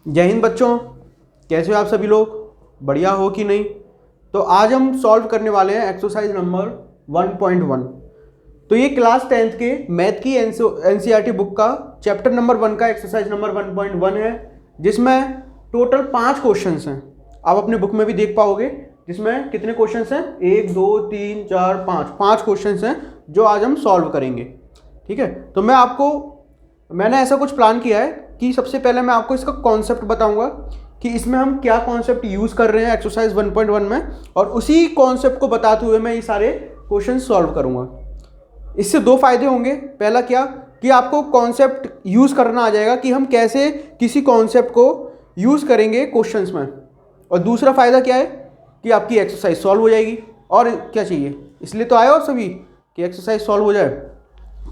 जय हिंद बच्चों, कैसे हो आप सभी लोग? बढ़िया हो कि नहीं? तो आज हम सॉल्व करने वाले हैं एक्सरसाइज नंबर 1.1। तो ये क्लास 10th के मैथ की एनसीईआरटी बुक का चैप्टर नंबर 1 का एक्सरसाइज नंबर 1.1 है, जिसमें टोटल 5 क्वेश्चंस हैं। आप अपने बुक में भी देख पाओगे जिसमें कितने क्वेश्चंस हैं, 1 2 3 4 5 क्वेश्चंस हैं जो आज हम सॉल्व करेंगे। ठीक है, तो मैंने ऐसा कुछ प्लान किया है कि सबसे पहले मैं आपको इसका कॉन्सेप्ट बताऊंगा कि इसमें हम क्या कॉन्सेप्ट यूज़ कर रहे हैं एक्सरसाइज 1.1 में, और उसी कॉन्सेप्ट को बताते हुए मैं ये सारे क्वेश्चन सॉल्व करूंगा। इससे दो फायदे होंगे। पहला क्या कि आपको कॉन्सेप्ट यूज़ करना आ जाएगा कि हम कैसे किसी कॉन्सेप्ट को यूज़ करेंगे क्वेश्चंस में, और दूसरा फ़ायदा क्या है कि आपकी एक्सरसाइज सॉल्व हो जाएगी। और क्या चाहिए, इसलिए तो आए हो सभी कि एक्सरसाइज सॉल्व हो जाए,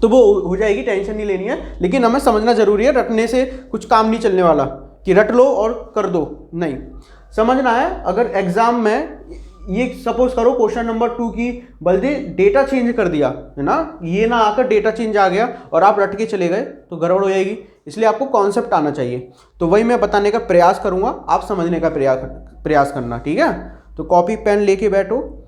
तो वो हो जाएगी, टेंशन नहीं लेनी है। लेकिन हमें समझना जरूरी है, रटने से कुछ काम नहीं चलने वाला कि रट लो और कर दो, नहीं, समझना है। अगर एग्जाम में ये सपोज करो क्वेश्चन नंबर 2 की बल्कि डेटा चेंज कर दिया है ना, ये ना आकर डेटा चेंज आ गया और आप रट के चले गए तो गड़बड़ हो जाएगी। इसलिए आपको कॉन्सेप्ट आना चाहिए, तो वही मैं बताने का प्रयास करूंगा, आप समझने का प्रयास करना। ठीक है, तो कॉपी पेन लेके बैठो,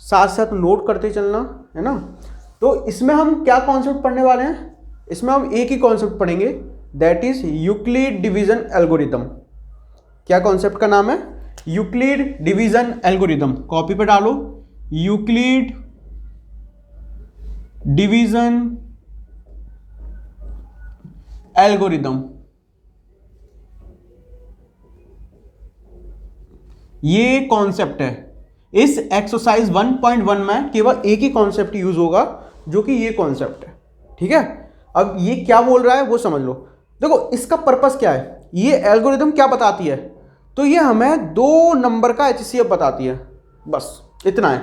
साथ साथ नोट करते चलना, है ना। तो इसमें हम क्या कॉन्सेप्ट पढ़ने वाले हैं? इसमें हम एक ही कॉन्सेप्ट पढ़ेंगे, that is Euclid division algorithm. क्या कॉन्सेप्ट का नाम है? Euclid division algorithm. कॉपी पे डालो, यूक्लिड डिवीजन एल्गोरिथम। ये कॉन्सेप्ट है। इस एक्सरसाइज 1.1 में केवल एक ही कॉन्सेप्ट यूज होगा, जो कि ये कॉन्सेप्ट है। ठीक है, अब ये क्या बोल रहा है वो समझ लो। देखो इसका पर्पस क्या है, ये एल्गोरिथम क्या बताती है, तो ये हमें 2 नंबर का एचसीएफ बताती है, बस इतना है।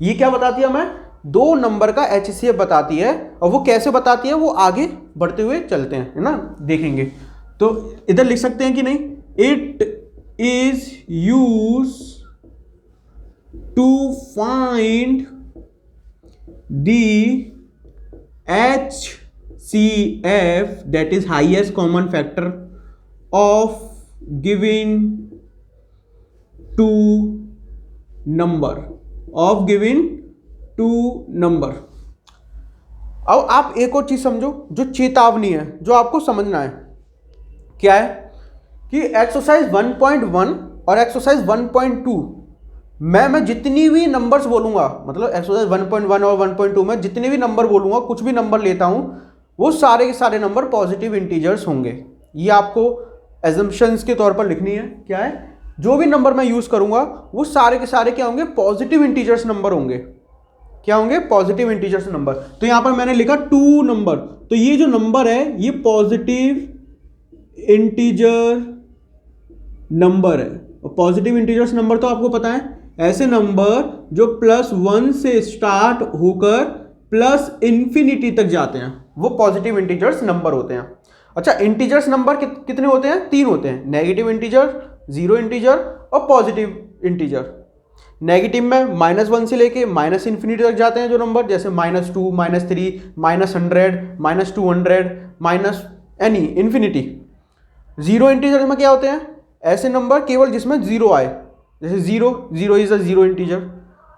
ये क्या बताती है हमें? 2 नंबर का एचसीएफ बताती है, और वो कैसे बताती है वो आगे बढ़ते हुए चलते हैं, है ना, देखेंगे। तो इधर लिख सकते हैं कि नहीं, it is use to find the HCF, that is highest common factor of given two number, अब आप एक और चीज समझो जो चेतावनी है, जो आपको समझना है। क्या है कि एक्सरसाइज 1.1 और एक्सरसाइज 1.2 मैं जितनी भी नंबर्स बोलूंगा, मतलब एक्सरसाइज 1.1 और 1.2 में जितने भी नंबर बोलूंगा, कुछ भी नंबर लेता हूं, वो सारे के सारे नंबर पॉजिटिव इंटीजर्स होंगे। ये आपको एजम्पशंस के तौर पर लिखनी है। क्या है, जो भी नंबर मैं यूज करूंगा वो सारे के सारे क्या होंगे? पॉजिटिव इंटीजर्स नंबर होंगे। क्या होंगे? Positive integers number. तो यहां पर मैंने लिखा 2 नंबर, तो ये जो नंबर है ये पॉजिटिव इंटीजर नंबर है। और पॉजिटिव इंटीजर्स नंबर तो आपको पता है, ऐसे नंबर जो +1 से स्टार्ट होकर +∞ तक जाते हैं, वो पॉजिटिव इंटीजर्स नंबर होते हैं। अच्छा, इंटीजर्स नंबर कितने होते हैं? 3 होते हैं, नेगेटिव इंटीजर, जीरो इंटीजर और पॉजिटिव इंटीजर। नेगेटिव में -1 से लेके -∞ तक जाते हैं जो नंबर, जैसे -2, -3, -100, -200, एनी इन्फिनिटी। जीरो इंटीजर में क्या होते हैं? ऐसे नंबर केवल जिसमें जीरो आए, जैसे zero is a zero integer.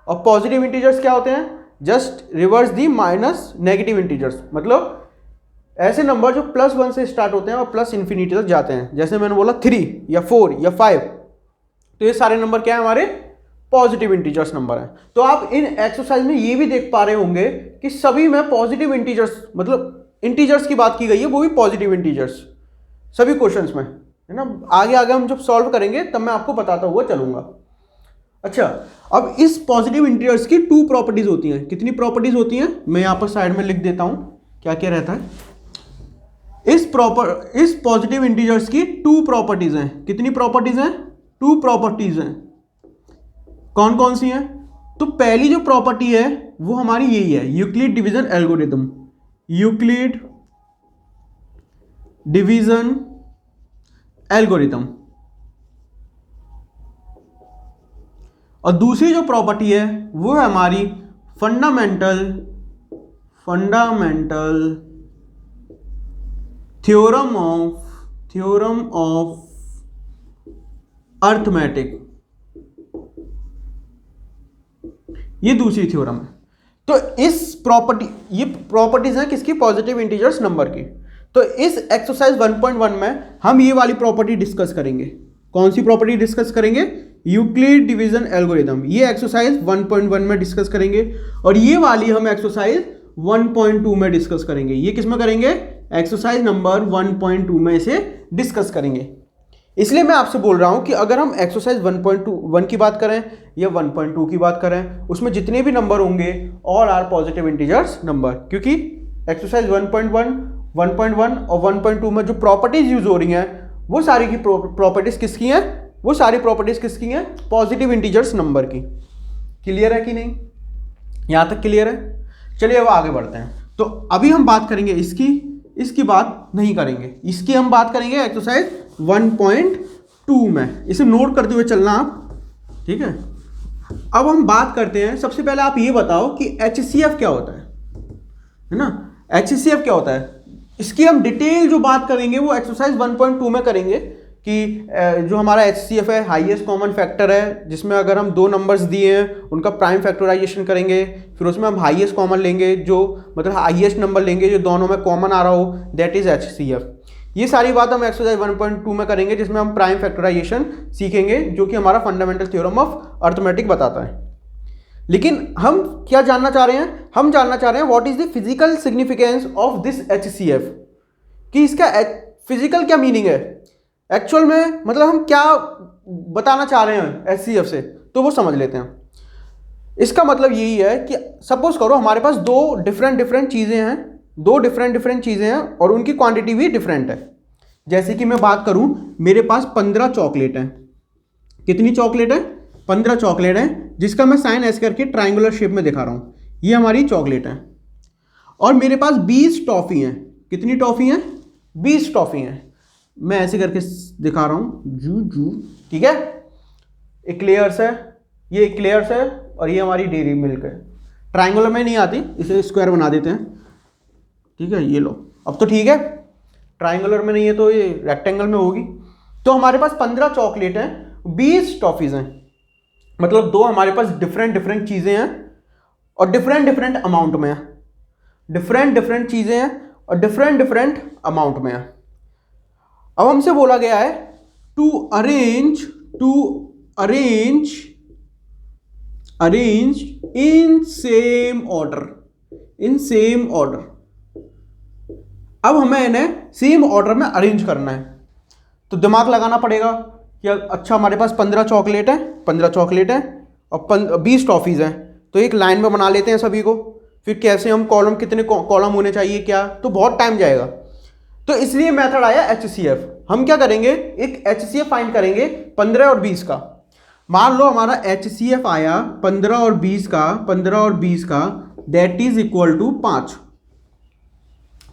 और पॉजिटिव इंटीजर्स क्या होते हैं? जस्ट रिवर्स दी माइनस नेगेटिव इंटीजर्स, मतलब ऐसे नंबर जो +1 से स्टार्ट होते हैं और +∞ तक जाते हैं, जैसे मैंने बोला 3 या 4 या 5। तो ये सारे नंबर क्या है? हमारे पॉजिटिव इंटीजर्स नंबर है। तो आप इन एक्सरसाइज में ये भी देख पा रहे होंगे कि सभी में पॉजिटिव इंटीजर्स, मतलब इंटीजर्स की बात की गई है, वो भी पॉजिटिव इंटीजर्स सभी क्वेश्चंस में, है ना। आगे आगे हम जब सॉल्व करेंगे तब मैं आपको बताता हुआ चलूंगा। अच्छा, अब इस पॉजिटिव इंटीजर्स की 2 प्रॉपर्टीज होती हैं। कितनी प्रॉपर्टीज होती हैं? मैं यहां पर साइड में लिख देता हूं क्या क्या रहता है। इस पॉजिटिव इंटीजर्स की 2 प्रॉपर्टीज हैं। कितनी प्रॉपर्टीज हैं? 2 प्रॉपर्टीज हैं। कौन कौन सी हैं? तो पहली जो प्रॉपर्टी है वो हमारी यही है, Euclid division algorithm. Euclid division algorithm. और दूसरी जो प्रॉपर्टी है वो है हमारी फंडामेंटल थ्योरम ऑफ अर्थमेटिक, ये दूसरी थ्योरम है। तो इस प्रॉपर्टी, ये प्रॉपर्टीज हैं किसकी, पॉजिटिव इंटीजर्स नंबर की। तो इस एक्सरसाइज 1.1 में हम ये वाली प्रॉपर्टी डिस्कस करेंगे। कौन सी प्रॉपर्टी डिस्कस करेंगे, यूक्लिड डिवीजन एल्गोरिथम, ये एक्सरसाइज 1.1 में डिस्कस करेंगे। और ये वाली हम एक्सरसाइज 1.2 में डिस्कस करेंगे। ये किस में करेंगे, एक्सरसाइज नंबर 1.2 में इसे डिस्कस करेंगे। इसलिए मैं आपसे बोल रहा हूं कि अगर हम एक्सरसाइज 1.1 की बात करें या 1.2 की बात करें, उसमें जितने भी नंबर होंगे all are positive integers number, क्योंकि एक्सरसाइज 1.1, 1.1 और 1.2 में जो प्रॉपर्टीज यूज हो रही हैं वो सारी की प्रॉपर्टीज किसकी हैं, वो सारी प्रॉपर्टीज किसकी हैं, पॉजिटिव इंटीजर्स नंबर की। क्लियर है कि नहीं, यहां तक क्लियर है। चलिए अब आगे बढ़ते हैं। तो अभी हम बात करेंगे इसकी बात नहीं करेंगे, इसकी हम बात करेंगे एक्सरसाइज 1.2 में। इसे नोट करते हुए चलना आप, ठीक है। अब हम बात करते हैं, सबसे पहले आप ये बताओ कि HCF क्या होता है ना, HCF क्या होता है। इसकी हम डिटेल जो बात करेंगे वो एक्सरसाइज 1.2 में करेंगे कि जो हमारा HCF है हाईएस्ट कॉमन फैक्टर है, जिसमें अगर हम दो नंबर्स दिए हैं उनका प्राइम फैक्टराइजेशन करेंगे, फिर उसमें हम हाईएस्ट कॉमन लेंगे, जो मतलब हाईएस्ट नंबर लेंगे जो दोनों में कॉमन आ रहा हो, दैट इज HCF। ये सारी बात हम एक्सरसाइज 1.2 में करेंगे, जिसमें हम प्राइम फैक्टराइजेशन सीखेंगे, जो कि हमारा फंडामेंटल थ्योरम ऑफ अर्थमेटिक बताता है। लेकिन हम क्या जानना चाह रहे हैं, हम जानना चाह रहे हैं what is the physical significance of this HCF, कि इसका फिजिकल क्या मीनिंग है एक्चुअल में, मतलब हम क्या बताना चाह रहे हैं HCF से, तो वो समझ लेते हैं। इसका मतलब यही है कि सपोज करो हमारे पास दो डिफरेंट चीज़ें हैं, दो डिफरेंट चीज़ें हैं और उनकी क्वांटिटी भी डिफरेंट है। जैसे कि मैं बात करूं, मेरे पास 15 चॉकलेट हैं। कितनी चॉकलेट है, 15 चॉकलेट हैं, जिसका मैं साइन ऐसे करके ट्राइंगुलर शेप में दिखा रहा हूं। ये हमारी चॉकलेट है। और मेरे पास 20 टॉफ़ी हैं। कितनी टॉफ़ी हैं, 20 टॉफ़ी हैं। मैं ऐसे करके दिखा रहा हूं, जू, ठीक है। एक्लेयर्स है, ये एक्लेयर्स है और ये हमारी डेयरी मिल्क है। ट्राइंगुलर में नहीं आती, इसे स्क्वायर बना देते हैं, ठीक है। ये लो, अब तो ठीक है, ट्राइंगुलर में नहीं है तो ये रेक्टेंगल में होगी। तो हमारे पास 15 चॉकलेट हैं, 20 टॉफीज हैं, मतलब दो हमारे पास डिफरेंट चीजें हैं और डिफरेंट अमाउंट में है। डिफरेंट चीजें हैं और डिफरेंट अमाउंट में है। अब हमसे बोला गया है to arrange in same order. अब हमें इन्हें सेम ऑर्डर में अरेंज करना है, तो दिमाग लगाना पड़ेगा कि अच्छा हमारे पास 15 चॉकलेट है और 20 टॉफीज हैं, तो एक लाइन में बना लेते हैं सभी को। फिर कैसे हम कॉलम, कितने कॉलम होने चाहिए क्या, तो बहुत टाइम जाएगा। तो इसलिए मेथड आया HCF। हम क्या करेंगे, एक HCF फाइंड करेंगे 15 और 20 का। मान लो हमारा HCF आया 15 और 20 का, दैट इज इक्वल टू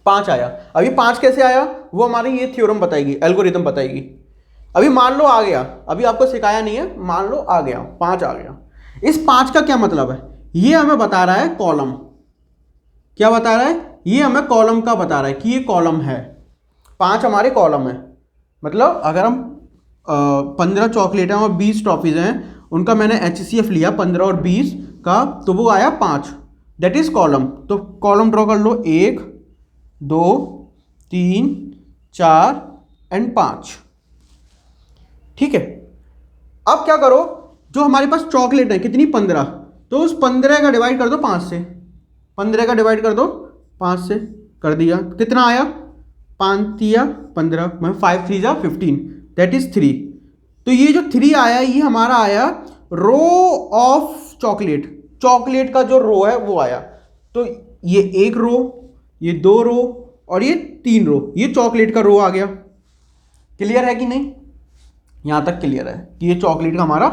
5 आया। अभी 5 कैसे आया वो हमारी ये थ्योरम बताएगी, एल्गोरिथम बताएगी। अभी मान लो आ गया, अभी आपको सिखाया नहीं है, मान लो आ गया 5 आ गया। इस 5 का क्या मतलब है, ये हमें बता रहा है कॉलम। क्या बता रहा है, ये हमें कॉलम का बता रहा है कि ये कॉलम है। 5 हमारे कॉलम है, मतलब अगर हम 15 चॉकलेट हैं और 20 टॉफीज हैं, उनका मैंने HCF लिया 15 और 20 का, तो वो आया 5, दैट इज कॉलम। तो कॉलम ड्रॉ कर लो, 1 2 3 4 एंड 5, ठीक है। अब क्या करो, जो हमारे पास चॉकलेट है कितनी, 15, तो उस 15 का डिवाइड कर दो 5 से। 15 का डिवाइड कर दो 5 से, कर दिया, कितना आया, 5 या 15, 5 3 जा 15, दैट इज 3। तो ये जो 3 आया, ये हमारा आया रो ऑफ चॉकलेट का जो रो है वो आया। तो ये एक रो, ये 2 रो और ये 3 रो, ये चॉकलेट का रो आ गया। क्लियर है कि नहीं, यहां तक क्लियर है कि ये चॉकलेट का हमारा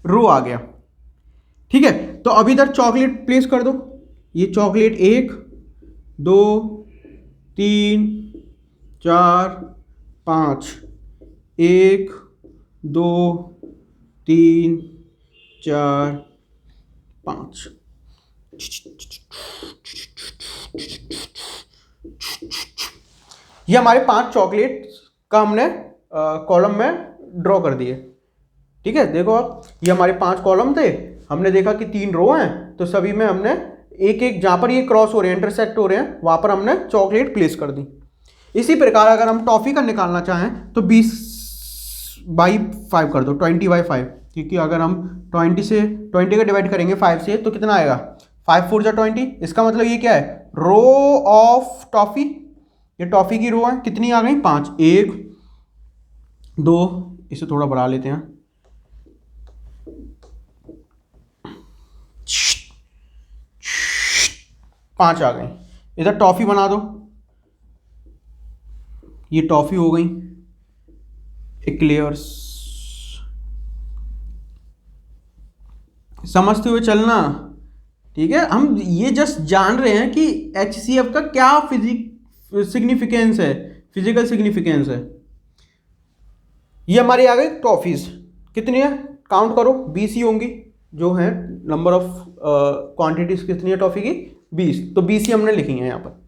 रो आ गया, ठीक है। तो अभी इधर चॉकलेट प्लेस कर दो, ये चॉकलेट 1 2 3 4 5, 1 2 3 4 5। ये हमारे 5 चॉकलेट का हमने कॉलम में ड्रॉ कर दिए, ठीक है, देखो आप, ये हमारे 5 कॉलम थे, हमने देखा कि 3 रो हैं, तो सभी में हमने एक एक, जहाँ पर ये क्रॉस हो रहे हैं, इंटरसेक्ट हो रहे हैं, वहाँ पर हमने चॉकलेट प्लेस कर दी। इसी प्रकार अगर हम टॉफ़ी का निकालना चाहें तो 20/5 कर दो, 20/5, क्योंकि अगर हम 20 का डिवाइड करेंगे 5 से तो कितना आएगा, 5 4 जा 20। इसका मतलब ये क्या है, रो ऑफ टॉफ़ी, ये टॉफ़ी की रो है, कितनी आ गई 5, 1 2, इसे थोड़ा बढ़ा लेते हैं, 5 आ गई। इधर टॉफ़ी बना दो, ये टॉफ़ी हो गई एक्लेयर्स। समझते हुए चलना, ठीक है। हम ये जस्ट जान रहे हैं कि HCF का क्या सिग्निफिकेंस है, फिजिकल सिग्निफिकेंस है। ये हमारी आ गई टॉफीज, कितनी है काउंट करो, 20 ही होंगी जो है नंबर ऑफ क्वांटिटीज, कितनी है टॉफी की 20, तो 20 ही हमने लिखी है यहाँ पर।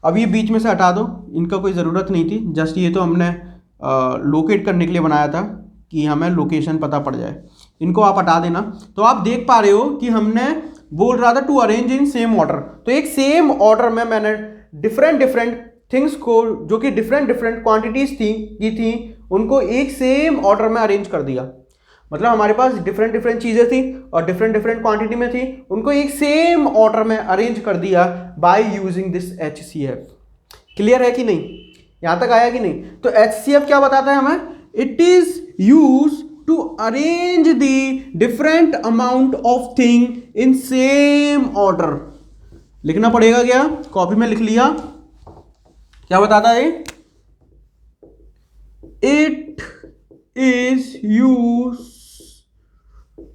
अब ये बीच में से हटा दो, इनका कोई ज़रूरत नहीं थी, जस्ट ये तो हमने लोकेट करने के लिए बनाया था कि हमें लोकेशन पता पड़ जाए, इनको आप हटा देना। तो आप देख पा रहे हो कि हमने बोल रहा था to arrange in same order, तो एक सेम ऑर्डर में मैंने डिफरेंट थिंग्स को, जो कि डिफरेंट क्वांटिटीज थी उनको एक सेम ऑर्डर में अरेंज कर दिया। मतलब हमारे पास डिफरेंट चीज़ें थी और डिफरेंट क्वांटिटी में थी, उनको एक सेम ऑर्डर में अरेंज कर दिया by using this HCF। Clear है कि नहीं, यहां तक आया कि नहीं? तो HCF क्या बताता है हमें, it is use to arrange the different amount of thing in same order. लिखना पड़ेगा क्या, कॉपी में लिख लिया, क्या बताता है, it is use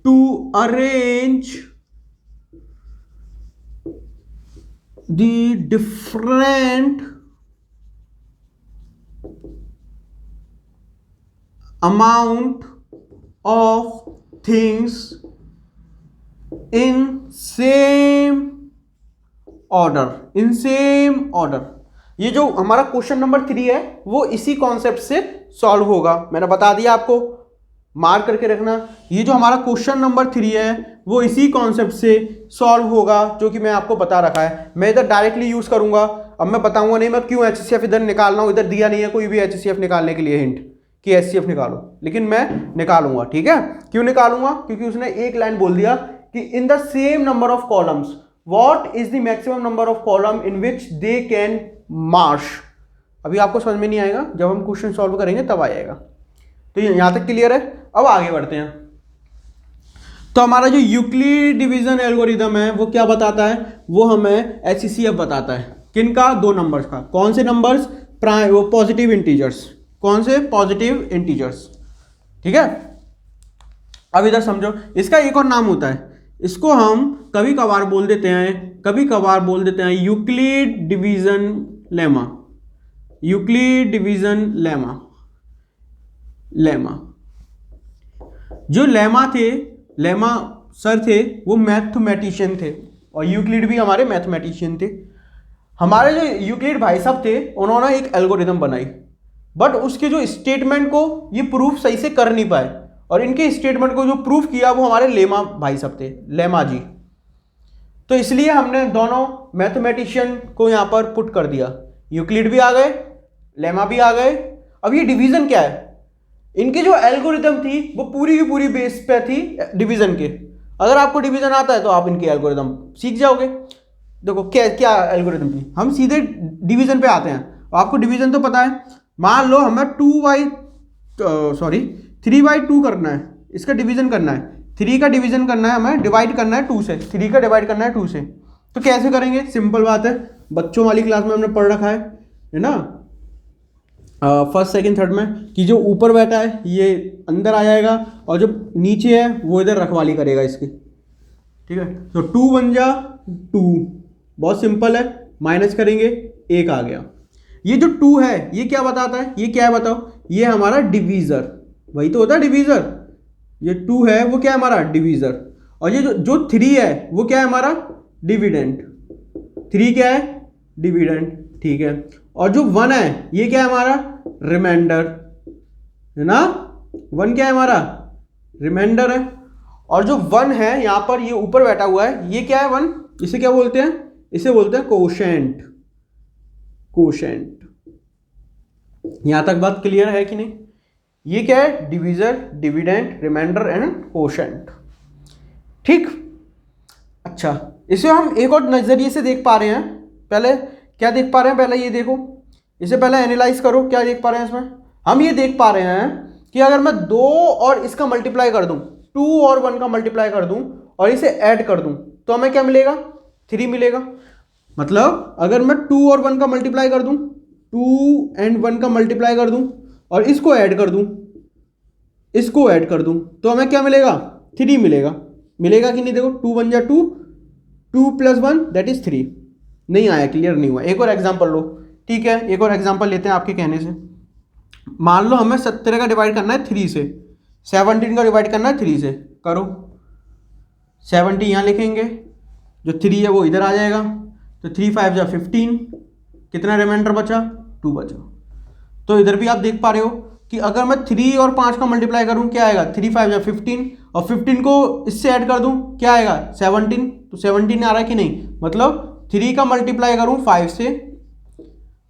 to arrange the different amount of things in same order, in same order। ये जो हमारा क्वेश्चन नंबर 3 है वो इसी कॉन्सेप्ट से सॉल्व होगा, मैंने बता दिया आपको, मार्क करके रखना। ये जो हमारा क्वेश्चन नंबर 3 है वो इसी कॉन्सेप्ट से सॉल्व होगा जो कि मैं आपको बता रखा है। मैं इधर डायरेक्टली यूज करूंगा, अब मैं बताऊंगा नहीं मैं क्यों HCF इधर निकाल रहा हूं, इधर दिया नहीं है कोई भी HCF निकालने के लिए हिंट कि HCF निकालो, लेकिन मैं निकालूंगा, ठीक है। क्यों निकालूंगा, क्योंकि उसने एक लाइन बोल दिया कि in the same number of columns what is the maximum number of column in which they can march. अभी आपको समझ में नहीं आएगा, जब हम क्वेश्चन सॉल्व करेंगे तब आएगा। तो यहां तक क्लियर है, अब आगे बढ़ते हैं। तो हमारा जो यूक्लिड डिवीजन एल्गोरिदम है वो क्या बताता है, वो हमें HCF बताता है, किनका, 2 नंबर्स का। कौन से नंबर्स, वो पॉजिटिव इंटीजर्स, कौन से, पॉजिटिव इंटीजर्स, ठीक है। अब इधर समझो, इसका एक और नाम होता है, इसको हम कभी कभार बोल देते हैं Euclid division lemma, Euclid division lemma. जो लेमा सर थे वो मैथमेटिशियन थे और यूक्लिड भी हमारे मैथमेटिशियन थे। हमारे जो यूक्लिड भाई साहब थे उन्होंने एक एल्गोरिदम बनाई, बट उसके जो स्टेटमेंट को ये प्रूफ सही से कर नहीं पाए, और इनके स्टेटमेंट को जो प्रूफ किया वो हमारे लेमा भाई साहब थे, लेमा जी। तो इसलिए हमने दोनों मैथमेटिशियन को यहां पर पुट कर दिया, यूक्लिड भी आ गए, लेमा भी आ गए। अब ये डिवीजन क्या है, इनकी जो एल्गोरिदम थी वो पूरी की पूरी बेस पे थी डिवीजन के। अगर आपको डिवीजन आता है तो आप इनकी एल्गोरिदम सीख जाओगे। देखो क्या एल्गोरिदम थी, हम सीधे डिवीजन पे आते हैं। आपको डिवीजन तो पता है, मान लो हमें 3/2 करना है, इसका डिवीजन करना है, 3 का डिवीजन करना है, हमें डिवाइड करना है 2 से, 3 का डिवाइड करना है 2 से। तो कैसे करेंगे, सिंपल बात है, बच्चों वाली क्लास में हमने पढ़ रखा है ना, फर्स्ट सेकंड थर्ड में, कि जो ऊपर बैठा है ये अंदर आ जाएगा और जो नीचे है वो इधर रखवाली करेगा इसकी, ठीक है। तो 2 बन जा 2, बहुत सिंपल है, माइनस करेंगे 1 आ गया। ये जो 2 है ये क्या बताता है, ये क्या है बताओ, ये हमारा डिवीजर, वही तो होता है डिवीजर। ये 2 है वो क्या है हमारा डिवीजर, और ये जो 3 है वो क्या है हमारा डिविडेंड, 3 क्या है डिविडेंड, ठीक है। और जो 1 है ये क्या है हमारा रिमाइंडर, है ना, 1 क्या है हमारा रिमाइंडर है, और जो 1 है यहाँ पर ये ऊपर बैठा हुआ है, ये क्या है 1, इसे क्या बोलते हैं, इसे बोलते हैं कोशेंट। कोशेंट, यहां तक बात क्लियर है कि नहीं? ये क्या है, divisor, dividend, remainder and quotient. ठीक, अच्छा इसे हम एक और नजरिए से देख पा रहे हैं। पहले क्या देख पा रहे हैं, पहले ये देखो, इसे पहले एनालाइज करो, क्या देख पा रहे हैं इसमें? हम ये देख पा रहे हैं कि अगर मैं 2 और इसका मल्टीप्लाई कर दूं, 2 और 1 का मल्टीप्लाई कर दूं और इसे ऐड कर दूं, तो हमें क्या मिलेगा, 3 मिलेगा। मतलब अगर मैं 2 और 1 का मल्टीप्लाई कर दूं, 2 एंड 1 का मल्टीप्लाई कर दूं और इसको ऐड कर दूं, इसको ऐड कर दूं, तो हमें क्या मिलेगा, 3 मिलेगा। मिलेगा कि नहीं? देखो 2 1 जा 2, 2 + 1 दैट इज 3। नहीं आया, क्लियर नहीं हुआ। एक और एग्जांपल लो, ठीक है, एक और एग्जांपल लेते हैं आपके कहने से। मान लो हमें 17 का डिवाइड करना है 3 से, 17 का डिवाइड करना है 3 से, करो। 70 यहाँ लिखेंगे, जो 3 है वो इधर आ जाएगा, तो 3 5 जा 15, कितना रिमाइंडर बचा, 2 बचा। तो इधर भी आप देख पा रहे हो कि अगर मैं 3 और 5 का मल्टीप्लाई करूं, क्या आएगा, 3 5 जा 15, और 15 को इससे ऐड कर दूं, क्या आएगा, 17। तो 17 आ रहा है कि नहीं? मतलब 3 का मल्टीप्लाई करूं 5 से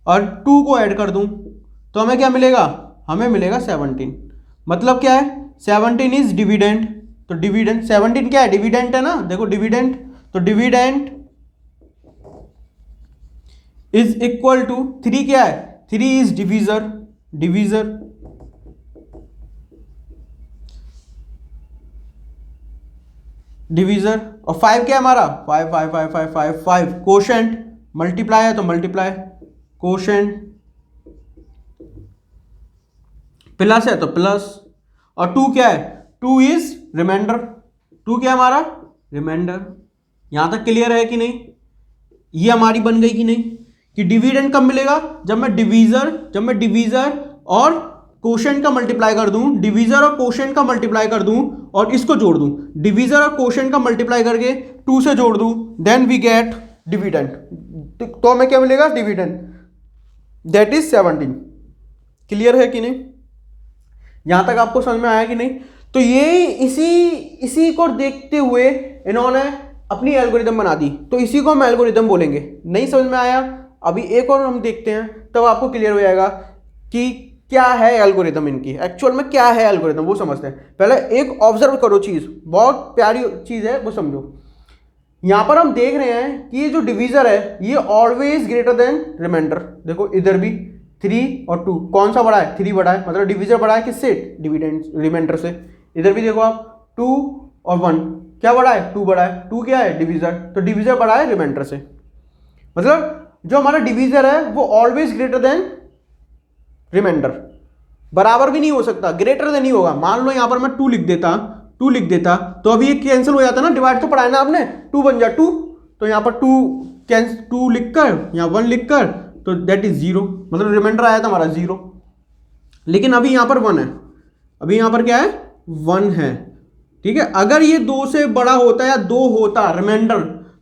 और 2 को ऐड कर दूं, तो हमें क्या मिलेगा, हमें मिलेगा 17। मतलब क्या है, 17 इज डिविडेंड। तो डिविडेंड 17 क्या है, डिविडेंड है ना, देखो डिविडेंड, तो डिविडेंड इज इक्वल टू 3 क्या है, 3 इज डिवीजर, डिवीजर। डिवीजर, और 5 क्या है हमारा, 5 5 5 5 5 5, कोशेंट, मल्टीप्लाई है तो मल्टीप्लाई, कोशेंट, प्लस है तो प्लस, और 2 क्या है, 2 इज रिमाइंडर। 2 क्या है हमारा, रिमाइंडर। यहां तक क्लियर है कि नहीं? ये हमारी बन गई कि नहीं, कि डिविडेंड कब मिलेगा, जब मैं डिवीजर और कोशेंट का मल्टीप्लाई कर दूं, डिवीजर और कोशेंट का मल्टीप्लाई कर दूं और इसको जोड़ दूं, डिवीजर और कोशेंट का मल्टीप्लाई करके 2 से जोड़ दूं, देन वी गेट डिविडेंड। तो हमें क्या मिलेगा, डिविडेंड, दैट इज 17। क्लियर है कि नहीं? यहां तक आपको समझ में आया कि नहीं? तो ये इसी को देखते हुए इन्होंने अपनी एल्गोरिदम बना दी, तो इसी को हम एल्गोरिदम बोलेंगे। नहीं समझ में आया? अभी एक और हम देखते हैं, तब आपको क्लियर हो जाएगा कि क्या है एल्गोरिदम, इनकी एक्चुअल में क्या है एल्गोरिदम, वो समझते हैं। पहले एक ऑब्जर्व करो चीज, बहुत प्यारी चीज है, वो समझो। यहां पर हम देख रहे हैं कि ये जो डिवीजर है ये ऑलवेज ग्रेटर देन रिमाइंडर। देखो इधर भी 3 और 2, कौन सा बड़ा है, 3 बड़ा है, मतलब डिवीजर बड़ा है किससे, डिविडेंड, रिमाइंडर से। इधर भी देखो आप 2 और 1, क्या बड़ा है, 2 बड़ा है, 2 क्या है, डिवीजर, तो डिवीजर बड़ा है रिमाइंडर से। मतलब जो हमारा डिवीजर है वो ऑलवेज ग्रेटर देन रिमाइंडर, बराबर भी नहीं हो सकता, ग्रेटर देन ही होगा। मान लो यहां पर मैं 2 लिख देता, तो अभी ये कैंसिल हो जाता ना, डिवाइड तो पढ़ाया ना आपने, 2 बन जा 2, तो यहां पर 2 लिखकर यहां 1 लिखकर, तो दैट इज 0, मतलब रिमाइंडर आया था हमारा 0। लेकिन अभी यहां पर 1 है, अभी यहां पर क्या है, 1 है, ठीक है। अगर ये 2 से बड़ा होता या 2 होता रिमाइंडर,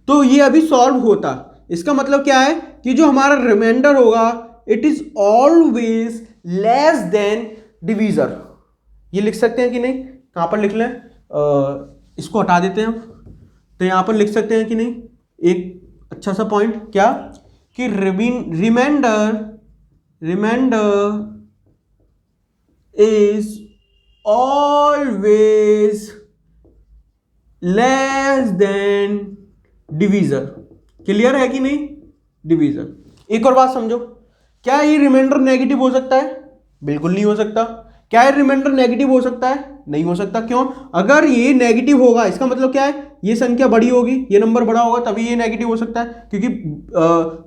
तो ये अभी सॉल्व होता। इसका मतलब क्या है कि जो हमारा रिमाइंडर होगा it is always less than divisor. ये लिख सकते हैं कि नहीं? कहां पर लिख लें, इसको हटा देते हैं हम, तो यहां पर लिख सकते हैं कि नहीं? एक अच्छा सा पॉइंट क्या, कि remainder is always less than divisor. Clear है कि नहीं? डिवीजर। एक और बात समझो, क्या ये रिमाइंडर नेगेटिव हो सकता है? बिल्कुल नहीं हो सकता। क्या ये रिमाइंडर नेगेटिव हो सकता है? नहीं हो सकता। क्यों? अगर ये नेगेटिव होगा इसका मतलब क्या है, ये संख्या बड़ी होगी, ये नंबर बड़ा होगा, तभी ये नेगेटिव हो सकता है, क्योंकि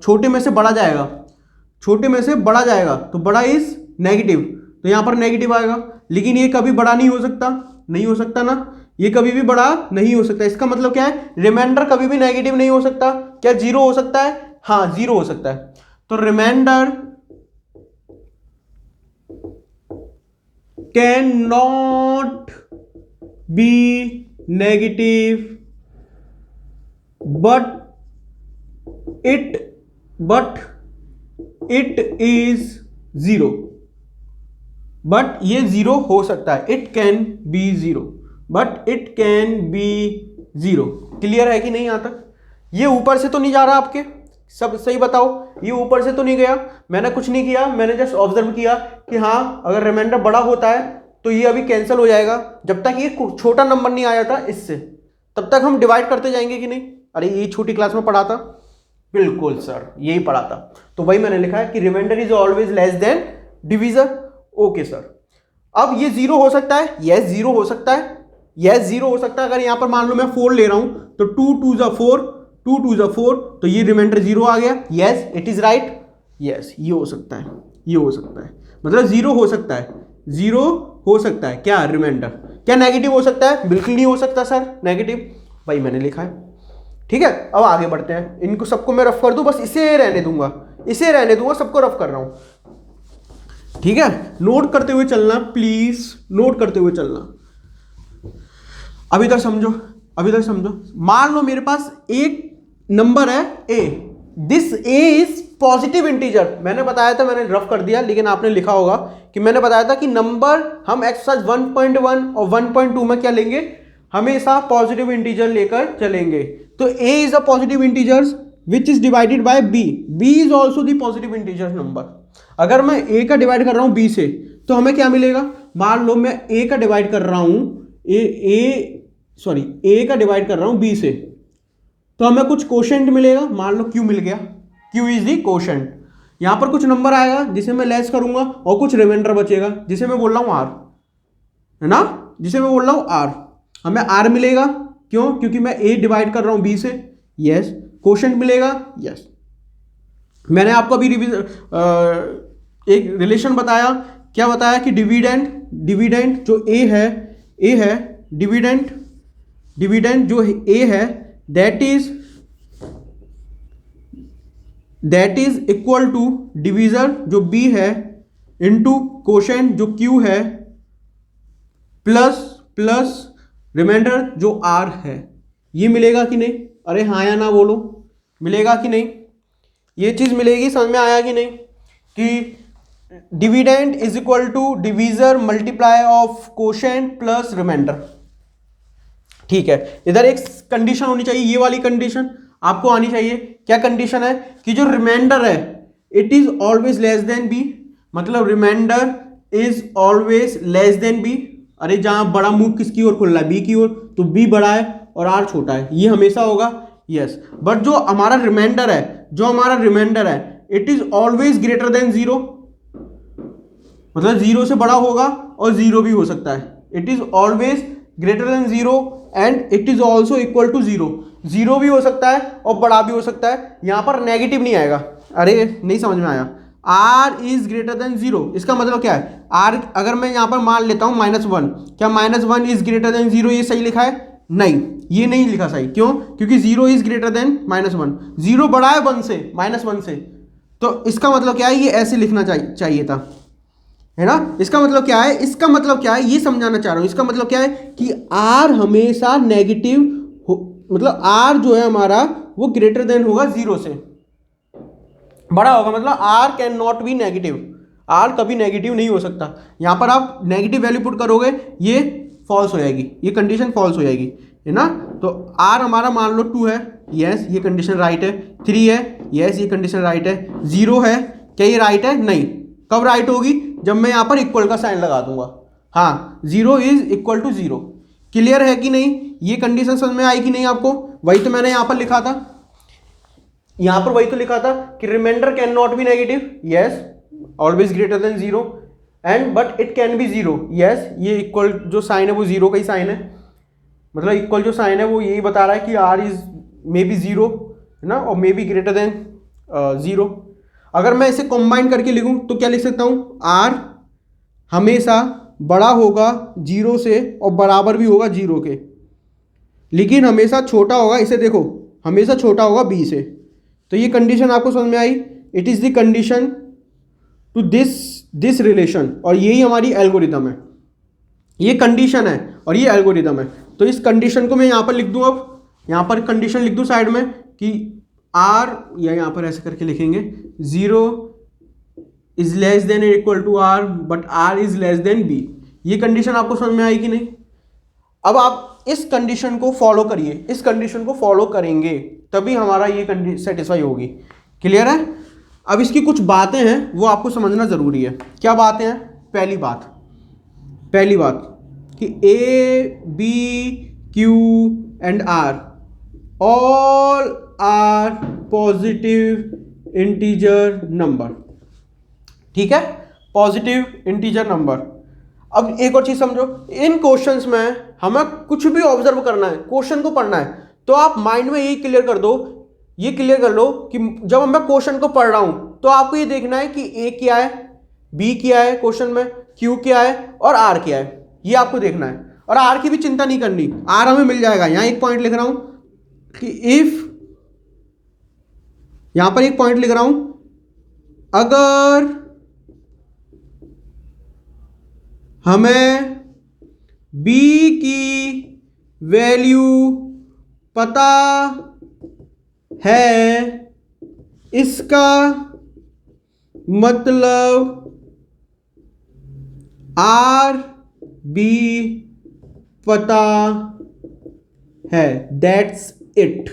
छोटे में से बड़ा जाएगा, छोटे में से बड़ा जाएगा, तो बड़ा इज नेगेटिव, तो यहां पर नेगेटिव आएगा। लेकिन ये कभी बड़ा नहीं हो सकता, नहीं हो सकता ना, ये कभी भी बड़ा नहीं हो सकता। इसका मतलब क्या है, रिमाइंडर कभी भी नेगेटिव नहीं हो सकता। क्या 0 हो सकता है? हाँ 0 हो सकता है। तो remainder can not be negative but it is 0। But ये 0 हो सकता है, it can be 0। But it can be 0। Clear है कि नहीं यहाँ तक? ये ऊपर से तो नहीं जा रहा आपके, सब सही बताओ, ये ऊपर से तो नहीं गया, मैंने कुछ नहीं किया, मैंने जस्ट ऑब्जर्व किया कि हाँ अगर रिमाइंडर बड़ा होता है तो ये अभी कैंसिल हो जाएगा। जब तक ये छोटा नंबर नहीं आया था इससे, तब तक हम डिवाइड करते जाएंगे कि नहीं? अरे ये छोटी क्लास में पढ़ा था, बिल्कुल सर यही पढ़ा था, तो वही मैंने लिखा है कि remainder is always less than divisor. Okay sir, अब ये 0 हो सकता है, यस 0 हो सकता है, यस 0 हो सकता है। अगर यहां पर मान लो मैं 4 ले रहा हूं तो 2 2 जा 4, 2 2 जा 4, तो ये रिमाइंडर 0 आ गया, yes it is right, yes ये हो सकता है, ये हो सकता है, मतलब 0 हो सकता है, 0 हो सकता है क्या रिमाइंडर? क्या नेगेटिव हो सकता है? बिल्कुल नहीं हो सकता सर नेगेटिव, भाई मैंने लिखा है। ठीक है, अब आगे बढ़ते हैं, इनको सबको मैं रफ कर दूं, बस इसे रहने दूंगा, इसे रहने दूंगा, सबको रफ कर रहा हूं। ठीक है, नोट करते हुए चलना प्लीज, नोट करते हुए चलना। अभी तक समझो, अभी तक समझो। मान लो मेरे पास एक नंबर है a, this a is positive integer. मैंने बताया था, मैंने रफ कर दिया, लेकिन आपने लिखा होगा कि मैंने बताया था कि नंबर हम एक्सरसाइज 1.1 और 1.2 में क्या लेंगे, हमेशा पॉजिटिव इंटीजर लेकर चलेंगे। तो a is a positive integer which is divided by b, b is also the positive integer number. अगर मैं a का डिवाइड कर रहा हूं b से, तो हमें क्या मिलेगा? मान लो मैं a का डिवाइड कर रहा हूं a का डिवाइड कर रहा हूं b से, तो हमें कुछ कोशेंट मिलेगा, मान लो q मिल गया, q इज दी कोशेंट। यहां पर कुछ नंबर आएगा जिसे मैं लेस करूंगा और कुछ रिमाइंडर बचेगा जिसे मैं बोल रहा हूं r, है ना, जिसे मैं बोल रहा हूं r। हमें r मिलेगा, क्यों? क्योंकि मैं a डिवाइड कर रहा हूं b से, यस कोशेंट मिलेगा, यस। मैंने आपको अभी एक रिलेशन बताया, क्या बताया कि डिविडेंड जो a है डिविडेंड जो a है that is equal to divisor जो b है इनटू कोशेंट जो q है प्लस रिमाइंडर जो r है। ये मिलेगा कि नहीं? अरे हाँ या ना बोलो, मिलेगा कि नहीं? ये चीज मिलेगी, समझ में आया कि नहीं? कि dividend is equal to divisor multiply of quotient plus remainder. ठीक है, इधर एक कंडीशन होनी चाहिए, ये वाली कंडीशन आपको आनी चाहिए। क्या कंडीशन है? कि जो रिमाइंडर है it is always less than B, मतलब reminder is always less than B. अरे जहां बड़ा मुंह किसकी ओर खुल रहा है? बी की ओर, तो बी बड़ा है और आर छोटा है, ये हमेशा होगा, यस। बट जो हमारा रिमाइंडर है it is always greater than 0, मतलब 0 से बड़ा होगा और 0 भी हो सकता है। It is always greater than 0 and it is also equal to 0, 0 भी हो सकता है और बड़ा भी हो सकता है, यहां पर नेगेटिव नहीं आएगा। अरे नहीं समझ में आया? r इज ग्रेटर देन 0, इसका मतलब क्या है? r अगर मैं यहां पर मान लेता हूं -1, क्या -1 इज ग्रेटर देन 0 ये सही लिखा है? नहीं, ये नहीं लिखा सही। क्यों? क्योंकि 0 इज ग्रेटर देन -1, 0 बड़ा है 1 से, -1 से, तो इसका मतलब क्या है? ये ऐसे लिखना चाहिए था, है ना। इसका मतलब क्या है? इसका मतलब क्या है ये समझाना चाह रहा हूं। इसका मतलब क्या है कि r हमेशा नेगेटिव मतलब r जो है हमारा वो ग्रेटर देन होगा 0 से, बड़ा होगा, मतलब r can not be negative, r कभी नेगेटिव नहीं हो सकता। यहां पर आप नेगेटिव वैल्यू पुट करोगे ये फॉल्स हो जाएगी, ये कंडीशन फॉल्स हो जाएगी, है ना। तो r हमारा मान लो 2 है, यस ये कंडीशन राइट है, 3 है, यस ये कंडीशन राइट है, 0 है, क्या ये राइट है? नहीं। कब राइट होगी? जब मैं यहां पर इक्वल का साइन लगा दूंगा। हाँ, 0 इज इक्वल टू 0। क्लियर है कि नहीं? ये कंडीशन समझ में आई कि नहीं आपको? वही तो मैंने यहां पर लिखा था, यहां पर वही तो लिखा था कि remainder can not be negative, yes always greater than 0 and but it can be 0, yes ये इक्वल जो साइन है वो 0 का ही साइन है, मतलब इक्वल जो साइन है वो यही बता रहा है कि r इज मे बी 0, है ना, और मे बी ग्रेटर देन 0। अगर मैं इसे कंबाइन करके लिखूं तो क्या लिख सकता हूं? r हमेशा बड़ा होगा 0 से और बराबर भी होगा 0 के, लेकिन हमेशा छोटा होगा, इसे देखो, हमेशा छोटा होगा b से। तो ये कंडीशन आपको समझ में आई? It is the condition to this relation, और यही हमारी एल्गोरिदम है। ये कंडीशन है और ये एल्गोरिदम है। तो इस कंडीशन को मैं यहां पर लिख दूं, अब यहां पर कंडीशन लिख दूं साइड में कि r, या यहां पर ऐसे करके लिखेंगे 0 is less than equal to r but r is less than b। ये कंडीशन आपको समझ में आई कि नहीं? अब आप इस कंडीशन को फॉलो करिए, इस कंडीशन को फॉलो करेंगे तभी हमारा ये सेटिस्फाई होगी। क्लियर है? अब इसकी कुछ बातें हैं वो आपको समझना जरूरी है। क्या बातें हैं? पहली बात कि A B Q and R all are positive integer number. ठीक है, पॉजिटिव इंटीजर नंबर। अब एक और चीज समझो, इन क्वेश्चंस में हमें कुछ भी ऑब्जर्व करना है, क्वेश्चन को पढ़ना है, तो आप माइंड में यही क्लियर कर दो, ये क्लियर कर लो कि जब मैं क्वेश्चन को पढ़ रहा हूं तो आपको ये देखना है कि ए क्या है, बी क्या है क्वेश्चन में, क्यू क्या है और आर क्या है, ये आपको देखना है। और आर की भी चिंता नहीं करनी, आर हमें मिल जाएगा। यहां एक पॉइंट लिख रहा हूं कि इफ, यहां पर एक पॉइंट लिख रहा हूं, अगर हमें b की वैल्यू पता है, इसका मतलब r भी पता है। That's it.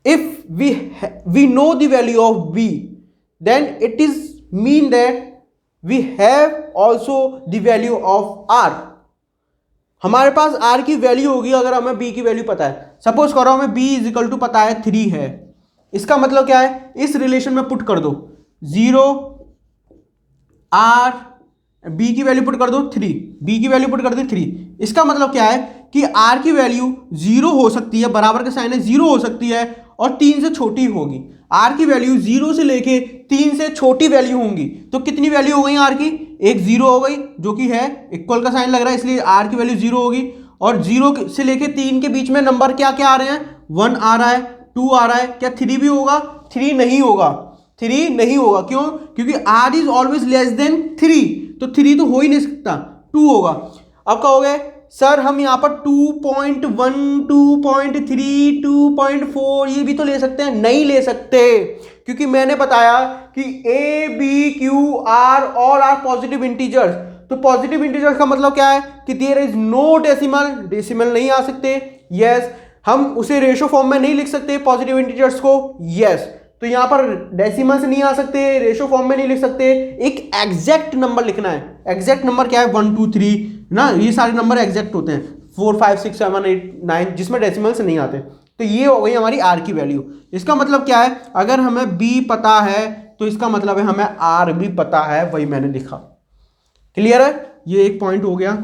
If we know the value of b, then it is mean that we have also the value of r. हमारे पास r की वैल्यू होगी अगर हमें b की वैल्यू पता है। सपोज करो हमें b इज इक्वल टू पता है 3 है, इसका मतलब क्या है, इस रिलेशन में पुट कर दो 0 r, b की वैल्यू पुट कर दो 3, b की वैल्यू पुट कर दी 3। इसका मतलब क्या है कि r की वैल्यू 0 हो सकती है, बराबर का साइन है, 0 हो सकती है और 3 से छोटी होगी। r की वैल्यू 0 से लेके 3 से छोटी वैल्यू होंगी। तो कितनी वैल्यू हो गई r की? एक 0 हो गई, जो कि है इक्वल का साइन लग रहा है, इसलिए r की वैल्यू 0 होगी। और 0 से लेके 3 के बीच में नंबर क्या क्या आ रहे हैं? 1 आ रहा है, 2 आ रहा है। क्या 3 भी होगा? 3 नहीं होगा, 3 नहीं होगा। क्यों? क्योंकि r is always less then 3, तो 3 तो हो ही नहीं सकता, 2 होगा। अब कहोगे सर हम यहाँ पर 2.1, 2.3, 2.4 ये भी तो ले सकते हैं। नहीं ले सकते, क्योंकि मैंने बताया कि A B Q are all are positive integers. तो पॉजिटिव इंटीजर्स का मतलब क्या है कि there is no decimal, decimal नहीं आ सकते। यस, हम उसे रेशो फॉर्म में नहीं लिख सकते पॉजिटिव इंटीजर्स को। यस, तो यहां पर डेसिमल्स नहीं आ सकते, रेशो फॉर्म में नहीं लिख सकते। एक एग्जैक्ट नंबर लिखना है। एग्जैक्ट नंबर क्या है? 1 2 3 ना, ये सारे नंबर एग्जैक्ट होते हैं। 4 5 6 7 8 9 जिसमें डेसिमल्स नहीं आते। तो ये हो गई हमारी आर की वैल्यू। इसका मतलब क्या है? अगर हमें बी पता है तो इसका मतलब है हमें आर भी पता है, वही मैंने लिखा। क्लियर है? ये एक पॉइंट हो गया।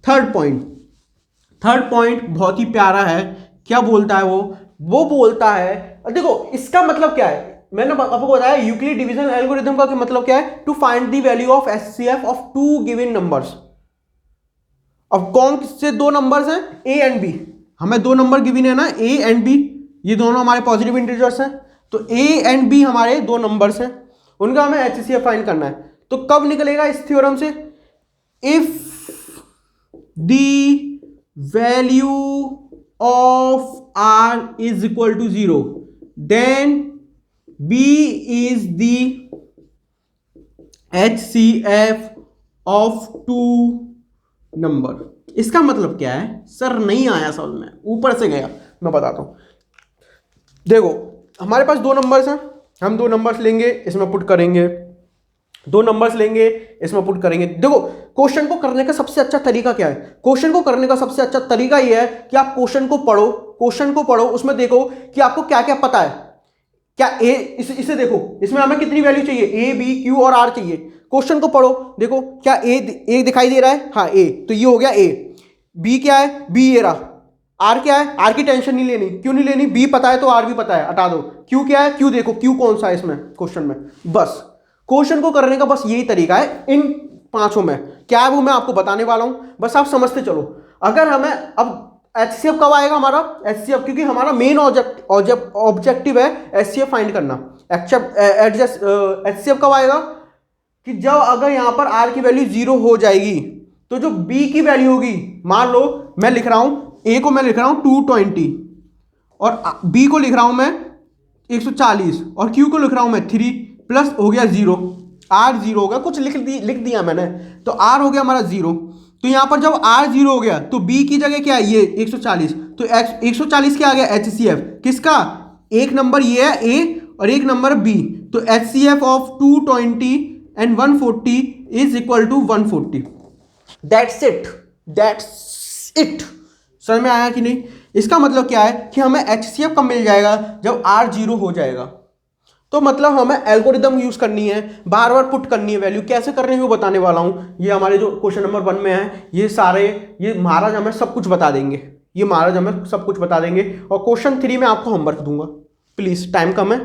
थर्ड पॉइंट बहुत ही प्यारा है। क्या बोलता है वो बोलता है, देखो इसका मतलब क्या है, मैंने आपको बताया यूक्लिड डिवीजन एल्गोरिथम का मतलब क्या है? To find the value of HCF of two given numbers. अब कौन से दो नंबर्स हैं? A and B. हमें दो नंबर गिवन है ना, ए एंड बी, ये दोनों हमारे पॉजिटिव इंटीजर्स हैं। तो ए एंड बी हमारे दो नंबर्स हैं, उनका हमें एचसीएफ फाइंड करना है। तो कब निकलेगा इस थ्योरम से? If the value of R is equal to 0, then B is the HCF of two number। इसका मतलब क्या है? सर नहीं आया समझ में, ऊपर से गया, मैं बताता हूं। देखो हमारे पास दो नंबर्स हैं, हम दो नंबर्स लेंगे, इसमें पुट करेंगे, दो नंबर्स लेंगे, इसमें पुट करेंगे। देखो क्वेश्चन को करने का सबसे अच्छा तरीका क्या है? क्वेश्चन को करने का सबसे अच्छा तरीका यह है कि आप क्वेश्चन को पढ़ो, उसमें देखो कि आपको क्या क्या पता है। क्या ए, इसे देखो, इसमें हमें कितनी वैल्यू चाहिए? ए बी क्यू और आर चाहिए। क्वेश्चन को पढ़ो, देखो क्या ए दिखाई दे रहा है? हाँ ए, तो ये हो गया ए। बी क्या है? बी ये रहा। आर क्या है? आर की टेंशन नहीं लेनी। क्यों नहीं लेनी? बी पता है तो आर भी पता है, हटा दो। क्यू क्या है? क्यू देखो, क्यू कौन सा है इसमें क्वेश्चन में। बस क्वेश्चन को करने का बस यही तरीका है इन पांचों में। क्या है वो मैं आपको बताने वाला हूं, बस आप समझते चलो। अगर हमें अब एचसीएफ कब आएगा हमारा? एचसीएफ, क्योंकि हमारा मेन ऑब्जेक्टिव है एचसीएफ फाइंड करना। एचसीएफ कब आएगा? कि जब अगर यहां पर आर की वैल्यू 0 हो जाएगी, तो जो बी की वैल्यू होगी, मान लो मैं लिख रहा हूं, ए को मैं लिख रहा हूं 220 और बी को लिख रहा हूं मैं 140 और क्यू को लिख रहा हूं मैं 3 प्लस हो गया 0, आर 0 होगा, कुछ लिख दिया मैंने, तो आर हो गया हमारा 0। तो यहाँ पर जब R 0 हो गया तो B की जगह क्या है, ये 140, तो 140 क्या आ गया, HCF किसका, एक नंबर ये है A और एक नंबर B, तो HCF of 220 and 140 is equal to 140। That's it. समझ में आया कि नहीं? इसका मतलब क्या है कि हमें HCF कब मिल जाएगा, जब R 0 हो जाएगा। तो मतलब हमें एल्गोरिदम यूज करनी है, बार बार पुट करनी है वैल्यू, कैसे करनी है वो बताने वाला हूं। ये हमारे जो क्वेश्चन नंबर 1 में है, ये सारे ये महाराज हमें सब कुछ बता देंगे, ये महाराज हमें सब कुछ बता देंगे। और क्वेश्चन 3 में आपको होमवर्क दूंगा, प्लीज टाइम कम है,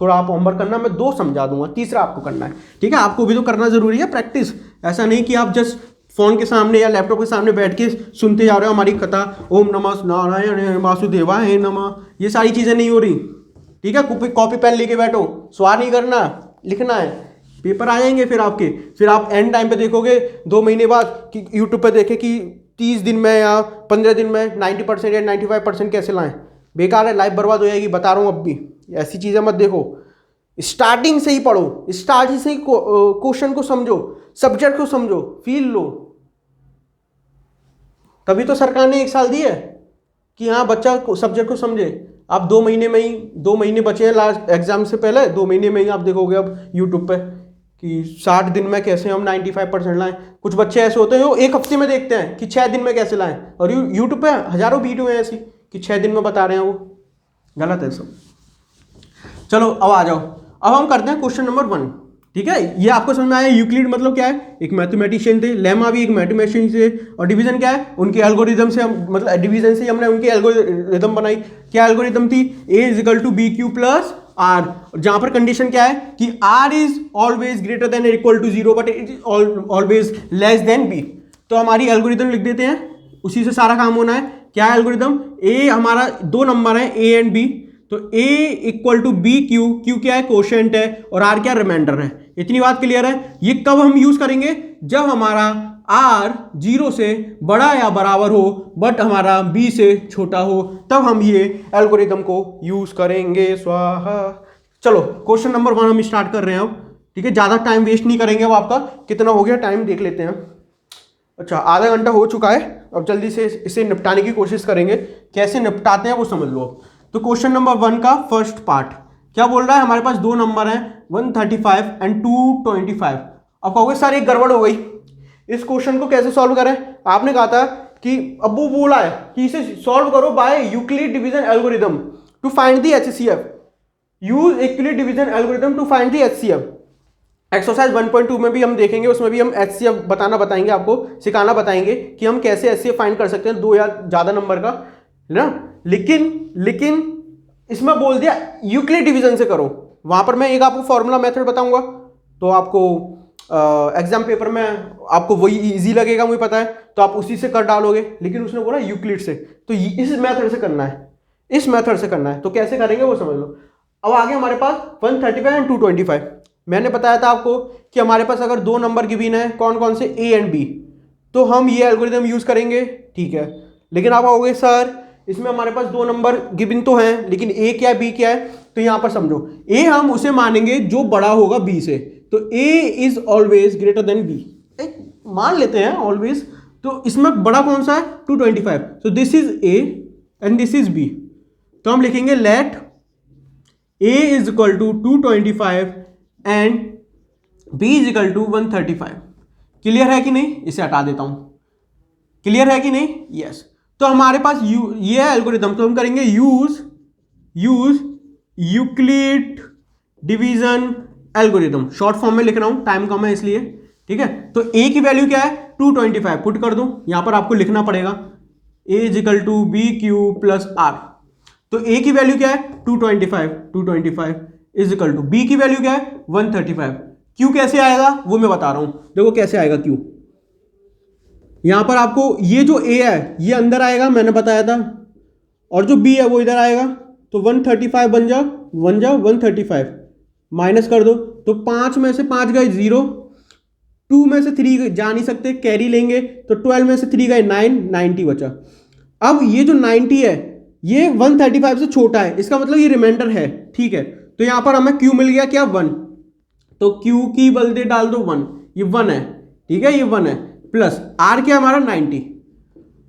थोड़ा आप होमवर्क करना, मैं 2 समझा दूंगा, तीसरा आपको करना है, ठीक है? आपको भी तो करना जरूरी है प्रैक्टिस, ऐसा नहीं कि आप जस्ट फोन के सामने या लैपटॉप के सामने बैठ के सुनते जा रहे हो हमारी कथा, ओम नमः नारायण वासुदेवाय नमः, ये सारी चीजें नहीं हो रही, ठीक है? कॉपी पेन लेके बैठो, सवाल नहीं करना, लिखना है, पेपर आ जाएंगे फिर आपके, फिर आप एंड टाइम पे देखोगे 2 महीने बाद कि यूट्यूब पे देखे कि 30 दिन में या 15 दिन में 90% या 95% कैसे लाएं। बेकार है, लाइफ बर्बाद हो जाएगी, बता रहा हूँ अब भी, ऐसी चीज़ें मत देखो। स्टार्टिंग से ही पढ़ो, स्टार्टिंग से ही क्वेश्चन को समझो, सब्जेक्ट को समझो, फील लो, तभी तो सरकार ने 1 साल दी है कि हाँ बच्चा सब्जेक्ट को समझे। आप 2 महीने में ही, 2 महीने बचे हैं लास्ट एग्जाम से पहले, 2 महीने में ही आप देखोगे अब यूट्यूब पे कि 60 दिन में कैसे हम 95% लाएं। कुछ बच्चे ऐसे होते हैं वो 1 हफ्ते में देखते हैं कि 6 दिन में कैसे लाएं, और यूट्यूब पे हजारों वीडियो हैं ऐसी कि 6 दिन में बता रहे हैं, वो गलत है सब। चलो अब आ जाओ, अब हम करते हैं क्वेश्चन नंबर 1, ठीक है? ये आपको समझ में आया, यूक्लिड मतलब क्या है, एक मैथमेटिशियन थे, लेमा भी एक मैथमेटिशियन थे, और डिवीजन क्या है, उनके एल्गोरिदम से हम, मतलब डिवीजन से हमने उनकी एल्गोरिदम बनाई। क्या एल्गोरिदम थी, A is equal to BQ plus R, जहां पर कंडीशन क्या है कि R is always greater than equal to 0 but it is always less than B। तो हमारी एल्गोरिदम लिख देते हैं, उसी से सारा काम होना है। क्या एल्गोरिदम, A हमारा 2 नंबर है A एंड B, तो A equal to BQ, Q क्या है, कोशेंट है, और R क्या, रिमाइंडर है। इतनी बात क्लियर है? ये कब हम यूज करेंगे, जब हमारा R 0 से बड़ा या बराबर हो बट हमारा B से छोटा हो, तब हम ये एल्गोरिदम को यूज करेंगे। स्वाहा। चलो क्वेश्चन नंबर 1 हम स्टार्ट कर रहे हैं अब, ठीक है? ज्यादा टाइम वेस्ट नहीं करेंगे। अब आपका कितना हो गया टाइम देख लेते हैं। अच्छा, आधा घंटा हो चुका है, अब जल्दी से इसे निपटाने की कोशिश करेंगे। कैसे निपटाते हैं वो समझ लो अब। तो क्वेश्चन नंबर 1 का फर्स्ट पार्ट क्या बोल रहा है, हमारे पास 2 नंबर हैं 135 एंड 225। अब कहोगे सर एक गड़बड़ हो गई, इस क्वेश्चन को कैसे सॉल्व करें? आपने कहा था कि अब्बू बोला है कि इसे सॉल्व करो by Euclid division algorithm to find the HCF, use Euclid division algorithm to find the HCF। Exercise 1.2 में भी हम देखेंगे, उसमें भी हम HCF बताएंगे, आपको सिखाना बताएंगे कि हम कैसे HCF फाइंड कर सकते हैं 2 या ज्यादा नंबर का, है ना? लेकिन इसमें बोल दिया यूक्लिड डिवीजन से करो। वहां पर मैं एक आपको फॉर्मूला मेथड बताऊंगा, तो आपको एग्जाम पेपर में आपको वही इजी लगेगा, मुझे पता है, तो आप उसी से कर डालोगे। लेकिन उसने बोला यूक्लिड से, तो इस मेथड से करना है, इस मेथड से करना है। तो कैसे करेंगे वो समझ लो। अब आगे हमारे पास 135 एंड 225। मैंने बताया था आपको कि हमारे पास अगर 2 नंबर गिवन है, कौन कौन से, A एंड B, तो हम ये एल्गोरिदम यूज करेंगे, ठीक है? लेकिन आप आओगे सर इसमें हमारे पास 2 नंबर गिवन तो हैं, लेकिन A क्या है B क्या है? तो यहां पर समझो, A हम उसे मानेंगे जो बड़ा होगा B से, तो A is always greater then B, मान लेते हैं ऑलवेज। तो इसमें बड़ा कौन सा है, 225, तो this is A and this is B। तो हम लिखेंगे let A is equal to 225 and B is equal to 135। Clear है कि नहीं? इसे हटा देता हूं, क्लियर है कि नहीं? यस। तो हमारे पास ये है एल्गोरिदम, तो हम करेंगे use Euclid division algorithm, short form में लिख रहा हूं, टाइम कम है इसलिए, ठीक है? तो A की वैल्यू क्या है, 225, पुट कर दो, यहां पर आपको लिखना पड़ेगा A is equal to BQ plus R। तो A की वैल्यू क्या है, 225 इज इक्वल टू B की वैल्यू क्या है, 135। Q कैसे आएगा वो मैं बता रहा हूं, देखो कैसे आएगा Q। यहां पर आपको ये जो A है ये अंदर आएगा, मैंने बताया था, और जो B है वो इधर आएगा, तो 135 बन जाओ 135, माइनस कर दो, तो 5 में से 5 गए 0, 2 में से 3 जा नहीं सकते, कैरी लेंगे, तो 12 में से 3 गए 9, 90 बचा। अब ये जो 90 है ये 135 से छोटा है, इसका मतलब ये रिमाइंडर है, ठीक है? तो यहां पर हमें Q मिल गया क्या, 1, तो Q की बदले डाल दो 1, ये 1 है, ठीक है? ये 1 है, प्लस आर क्या है हमारा 90।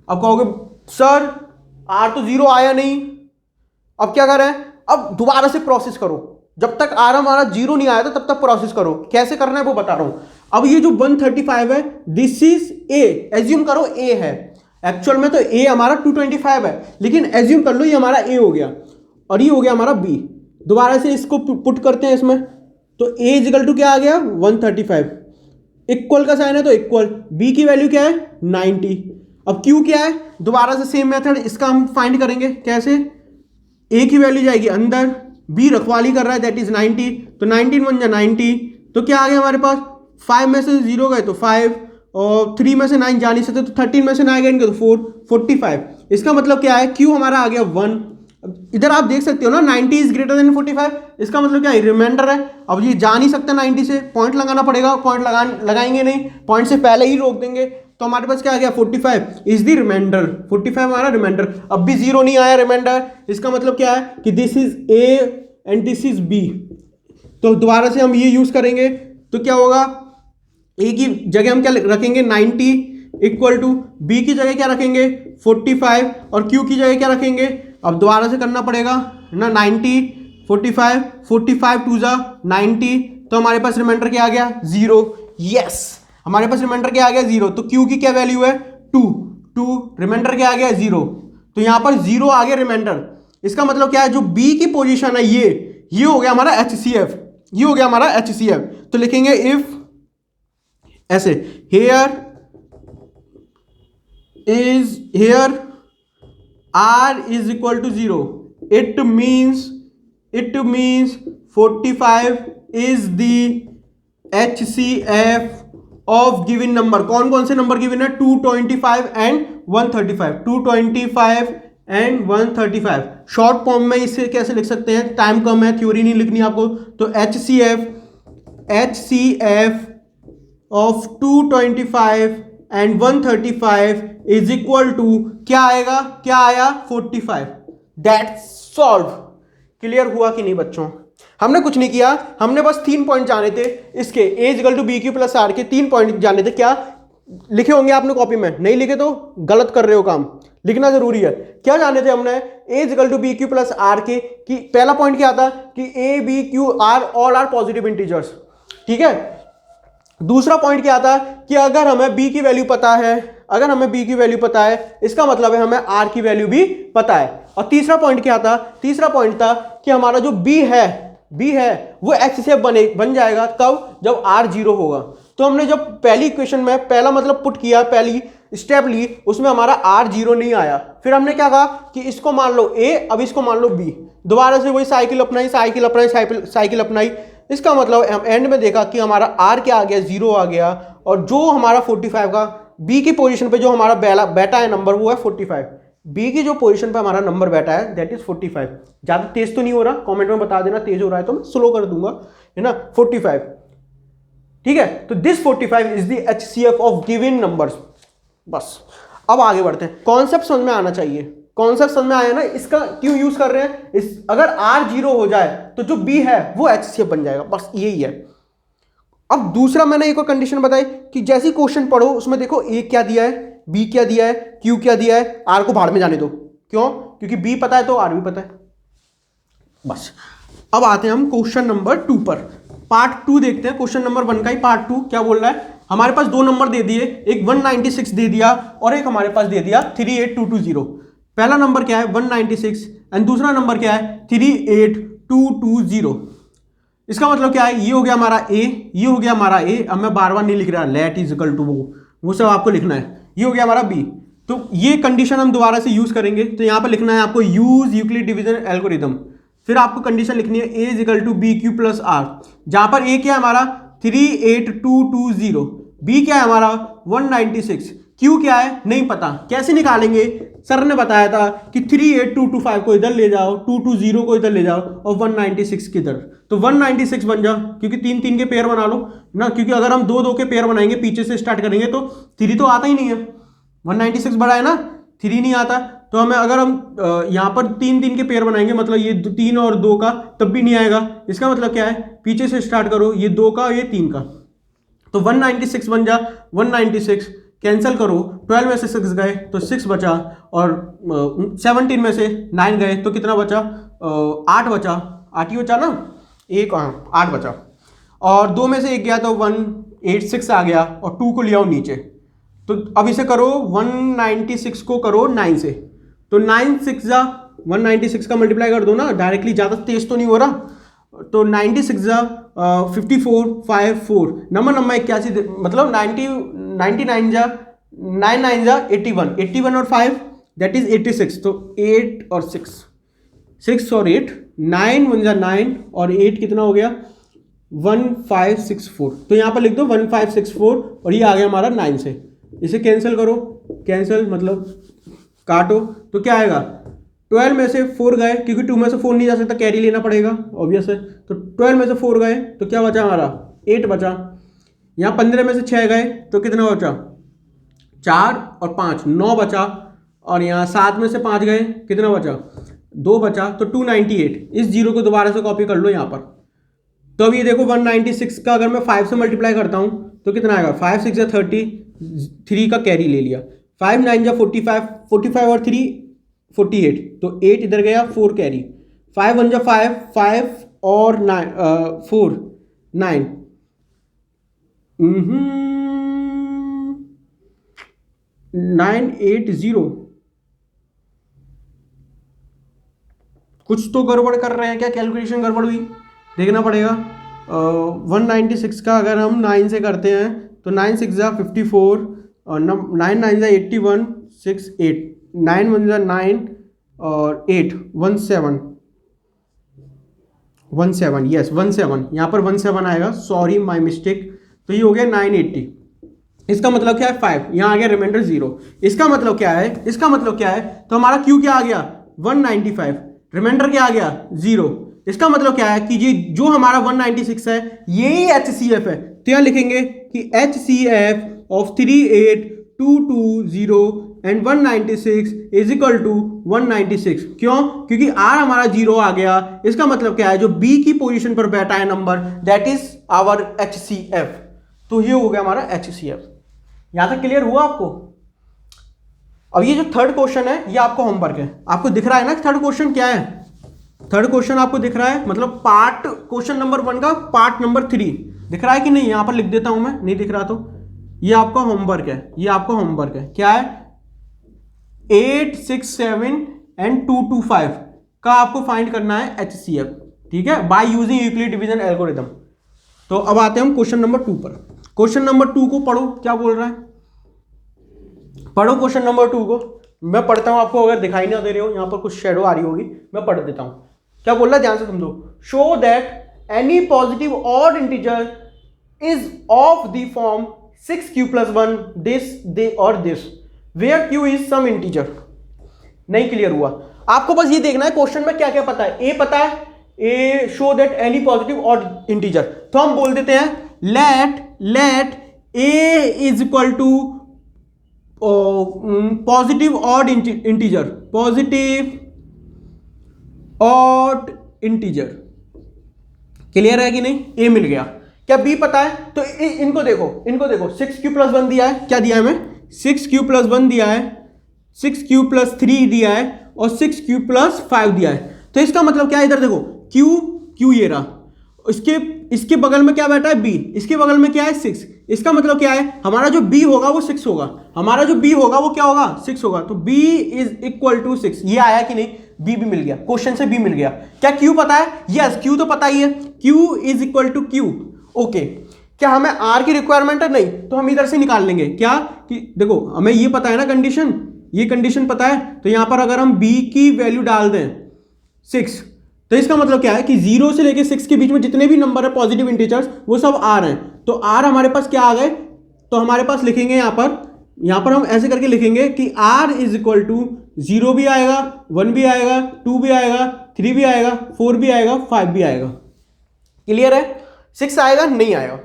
अब कहोगे सर आर तो 0 आया नहीं, अब क्या करें? अब दोबारा से प्रोसेस करो, जब तक आर हमारा 0 नहीं आया था तब तक प्रोसेस करो। कैसे करना है वो बता रहा हूं। अब ये जो 135 है दिस इज ए, एज्यूम करो ए है, एक्चुअल में तो ए हमारा 225 है, लेकिन एज्यूम कर लो ये हमारा ए हो गया और ये हो गया हमारा बी। दोबारा से इसको पुट करते हैं इसमें, तो ए इजिकल टू क्या आ गया 135, इक्वल का साइन है तो इक्वल, बी की वैल्यू क्या है 90। अब क्यू क्या है, दोबारा से सेम मेथड इसका हम फाइंड करेंगे। कैसे? ए की वैल्यू जाएगी अंदर, बी रखवाली कर रहा है दैट इज 90, तो 19 बन जा 90, तो क्या आ गया हमारे पास 5 में से 0 गए तो 5 और 3 में से 9 जा नहीं सकते तो 13 में से 9 गए तो 4, 45। इसका मतलब क्या है, क्यू हमारा आ गया 1। इधर आप देख सकते हो ना 90 इज ग्रेटर देन 45, इसका मतलब क्या है रिमाइंडर है। अब ये जा नहीं सकता 90 से, पॉइंट लगाना पड़ेगा, पॉइंट लगाएंगे नहीं, पॉइंट से पहले ही रोक देंगे, तो हमारे पास क्या आ गया 45 इज द रिमाइंडर, 45 हमारा रिमाइंडर। अब भी 0 नहीं आया रिमाइंडर, इसका मतलब क्या है कि this is A and this is B. तो दोबारा से हम ये यूज करेंगे तो क्या होगा, ए की जगह हम क्या रखेंगे 90 इक्वल टू, बी की जगह क्या रखेंगे 45 और क्यू की जगह क्या रखेंगे। अब दोबारा से करना पड़ेगा ना 90 45 45 टू जा 90, तो हमारे पास रिमाइंडर क्या आ गया 0। यस, हमारे पास रिमाइंडर क्या आ गया 0। तो क्यू की क्या वैल्यू है 2, रिमाइंडर क्या आ गया 0, तो यहां पर 0 आ गया रिमाइंडर। इसका मतलब क्या है, जो बी की पोजीशन है ये हो गया हमारा HCF, ये हो गया हमारा HCF। तो लिखेंगे इफ ऐसे hair R is equal to 0, it means 45 is the HCF of given number। कौन कौन से नंबर गिवन है 225 एंड 135, 225 एंड 135। शॉर्ट फॉर्म में इसे कैसे लिख सकते हैं, टाइम कम है, थ्योरी नहीं लिखनी आपको, तो HCF of 225 and 135 is equal to क्या आएगा, क्या आया 45। That's solve. क्लियर हुआ कि नहीं बच्चों? हमने कुछ नहीं किया, हमने बस 3 पॉइंट जाने थे इसके, A equal to B Q plus R के 3 पॉइंट जाने थे। क्या लिखे होंगे आपने कॉपी में, नहीं लिखे तो गलत कर रहे हो काम, लिखना जरूरी है। क्या जाने थे हमने, A equal to B Q plus R के, कि पहला पॉइंट क्या था कि A B Q are all are positive integers, ठीक है। दूसरा पॉइंट क्या था कि अगर हमें b की वैल्यू पता है, इसका मतलब है हमें r की वैल्यू भी पता है। और तीसरा पॉइंट क्या था, तीसरा पॉइंट था कि हमारा जो b है वो HCF बन जाएगा कब, जब r 0 होगा। तो हमने जब पहली इक्वेशन में पहला मतलब पुट किया, पहली स्टेप ली, उसमें हमारा r 0 नहीं आया। फिर हमने क्या कहा कि इसको मान लो a, अब इसको मान लो b, दोबारा से वही साइकिल अपनाई। इसका मतलब हम एंड में देखा कि हमारा r क्या आ गया 0 आ गया, और जो हमारा 45 का b की पोजीशन पे जो हमारा बैठा है नंबर वो है 45। b की जो पोजीशन पे हमारा नंबर बैठा है दैट इज 45। ज्यादा तेज तो नहीं हो रहा, कमेंट में बता देना, तेज हो रहा है तो मैं स्लो कर दूंगा, है ना 45, ठीक है। तो this 45 is the HCF of given numbers. बस अब आगे बढ़ते हैं, कॉन्सेप्ट समझ में आना चाहिए, कॉन्सेप्ट समझ में आया ना, इसका क्यों यूज कर रहे हैं, अगर R 0 हो जाए तो जो B है वो HCF बन जाएगा, बस यही है। अब दूसरा मैंने एक और कंडीशन बताई कि जैसी क्वेश्चन पढ़ो उसमें देखो A क्या दिया है, B क्या दिया है, Q क्या दिया है, R को भाड़ में जाने दो। क्यों? क्योंकि B पता है तो R भी पता है। बस अब आते हैं हम क्वेश्चन नंबर 2 पर, पार्ट 2 देखते हैं। क्वेश्चन नंबर 1 का ही पार्ट 2 क्या बोल रहा है, हमारे पास 2 नंबर दे दिए, एक 196 दे दिया और एक हमारे पास दे दिया 38220। पहला नंबर क्या है 196 एंड दूसरा नंबर क्या है 38220। इसका मतलब क्या है, ये हो गया हमारा A, ये हो गया हमारा A। अब मैं बार बार नहीं लिख रहा, लेट इज इक्वल टू वो सब आपको लिखना है। ये हो गया हमारा B, तो ये कंडीशन हम दोबारा से यूज करेंगे। तो यहाँ पर लिखना है आपको यूज यूक्लिड डिवीजन एल्गोरिथम, फिर आपको कंडीशन लिखनी है A is equal to B Q plus R, जहां पर A क्या है हमारा 38220, B क्या है हमारा 196, Q क्या है नहीं पता। कैसे निकालेंगे, सर ने बताया था कि 38225 को इधर ले जाओ, 220 को इधर ले जाओ और 196 किधर, तो 196 बन जाओ, क्योंकि 3 के पेयर बना लो ना, क्योंकि अगर हम 2 के पेयर बनाएंगे पीछे से स्टार्ट करेंगे तो 3 तो आता ही नहीं है, 196 बड़ा है ना, 3 नहीं आता। तो हमें अगर हम यहाँ पर 3 के पेयर बनाएंगे, मतलब ये 3 और 2 का, तब भी नहीं आएगा। इसका मतलब क्या है, पीछे से स्टार्ट करो, ये 2 का ये 3 का, तो 196 बन जा 196, कैंसिल करो, 12 में से 6 गए तो 6 बचा, और 17 में से 9 गए तो कितना बचा, 8 बचा, 8 ही बचा ना, एक 8 बचा, और 2 में से 1 गया तो 186 आ गया, और 2 को ले आओ नीचे। तो अब इसे करो 196 को करो 9 से, तो 9 6 जा 196 का मल्टीप्लाई कर दो ना डायरेक्टली, ज़्यादा तेज तो नहीं हो रहा, तो 96 जा 54 5 4 नंबर 81, मतलब 99 जा 99 जा 81 और 5 दैट इज 86, तो 8 और 6 और 8 9 1 जा 9 और 8 कितना हो गया 1564, तो यहाँ पर लिख दो 1564 और ये आ गया हमारा 9 से। इसे कैंसिल करो, कैंसिल मतलब काटो, तो क्या आएगा 12 में से 4 गए, क्योंकि 2 में से 4 नहीं जा सकता, कैरी लेना पड़ेगा ऑब्वियस है, तो 12 में से 4 गए तो क्या बचा हमारा 8 बचा, यहाँ 15 में से 6 गए तो कितना बचा 4 और 5 9 बचा, और यहाँ 7 में से 5 गए कितना बचा 2 बचा, तो 298। इस जीरो को दोबारा से कॉपी कर लो यहाँ पर, तो अब ये देखो 196 का अगर मैं 5 से मल्टीप्लाई करता हूँ तो कितना आएगा 5 6 या 30, 3 का कैरी ले लिया, 5 9 या 45, 45 और 3 48, तो 8 इधर गया 4 कैरी, 5 1 जा 5 5 और 9 4 9 980, कुछ तो गड़बड़ कर रहे हैं क्या, कैलकुलेशन गड़बड़ हुई, देखना पड़ेगा। 196 का अगर हम 9 से करते हैं तो 9 6 जा 54 और 9 9 जा 81 6 8 9 1 जा 9 और 8 17 यस 17, यहाँ पर 17 आएगा, सॉरी माय मिस्टेक, तो ये हो गया 980। इसका मतलब क्या है 5, यहाँ आ गया रिमाइंडर 0, इसका मतलब क्या है, इसका मतलब क्या है, तो हमारा क्यू क्या आ गया 195, रिमाइंडर क्या आ गया 0, इसका मतलब क्या है कि जो हमारा 196 है यही HCF है, तो यहाँ लिखेंगे कि HCF of 38220 and 196 is equal to 196, क्यों, क्योंकि R हमारा 0 आ गया, इसका मतलब क्या है जो B की पोजीशन पर बैठा है number that is our HCF, तो ये हो गया हमारा HCF। यहां तक क्लियर हुआ आपको। अब ये जो थर्ड क्वेश्चन है ये आपको होमवर्क है, आपको दिख रहा है ना थर्ड क्वेश्चन क्या है, थर्ड क्वेश्चन आपको दिख रहा है, मतलब पार्ट क्वेश्चन नंबर 1 का पार्ट नंबर 3 दिख रहा है कि नहीं, यहां पर लिख देता हूं मैं, नहीं दिख रहा तो ये आपका होमवर्क है, ये आपका होमवर्क है, क्या है 8 6 7 एंड 2 2 5 का आपको फाइंड करना है HCF, ठीक है, by using Euclid division algorithm. तो अब आते हैं हम क्वेश्चन नंबर 2 पर। क्वेश्चन नंबर 2 को पढ़ो, क्या बोल रहा है, पढ़ो क्वेश्चन नंबर 2 को, मैं पढ़ता हूं, आपको अगर दिखाई ना दे रहे हो, यहां पर कुछ शेडो आ रही होगी, मैं पढ़ देता हूं, क्या बोल रहा है ध्यान से समझो। Show that any positive odd integer is of the form 6q + 1 this they और this where q is some integer. नहीं क्लियर हुआ, आपको बस ये देखना है क्वेश्चन में क्या क्या पता है, ए पता है, A show that any positive odd integer, तो हम बोल देते हैं let A is equal to positive odd integer, positive odd integer, clear है कि नहीं, ए मिल गया। क्या बी पता है, तो इनको देखो 6q + 1 दिया है, क्या दिया है हमें 6q + 1 दिया है, 6q + 3 दिया है और 6q + 5 दिया है, तो इसका मतलब क्या है, इधर देखो q ये रहा, इसके बगल में क्या बैठा है b, इसके बगल में क्या है 6, इसका मतलब क्या है हमारा जो b होगा वो 6 होगा, हमारा जो b होगा वो क्या होगा 6 होगा, तो b इज इक्वल टू 6, ये आया कि नहीं, b भी मिल गया, क्वेश्चन से b मिल गया। क्या q पता है, यस q तो पता ही है, q is equal to q, okay. क्या हमें r की रिक्वायरमेंट है, नहीं, तो हम इधर से निकाल लेंगे, क्या कि देखो हमें ये पता है ना कंडीशन, ये कंडीशन पता है, तो यहां पर अगर हम b की वैल्यू डाल दें 6, तो इसका मतलब क्या है कि 0 से लेके 6 के बीच में जितने भी नंबर है पॉजिटिव इंटीजर्स वो सब r हैं, तो r हमारे पास क्या आ गए, तो हमारे पास लिखेंगे यहां पर हम ऐसे करके लिखेंगे कि r इज इक्वल टू 0 भी आएगा, 1 भी आएगा, 2 भी आएगा, 3 भी आएगा, 4 भी आएगा, 5 भी आएगा, क्लियर है, 6 आएगा नहीं आएगा,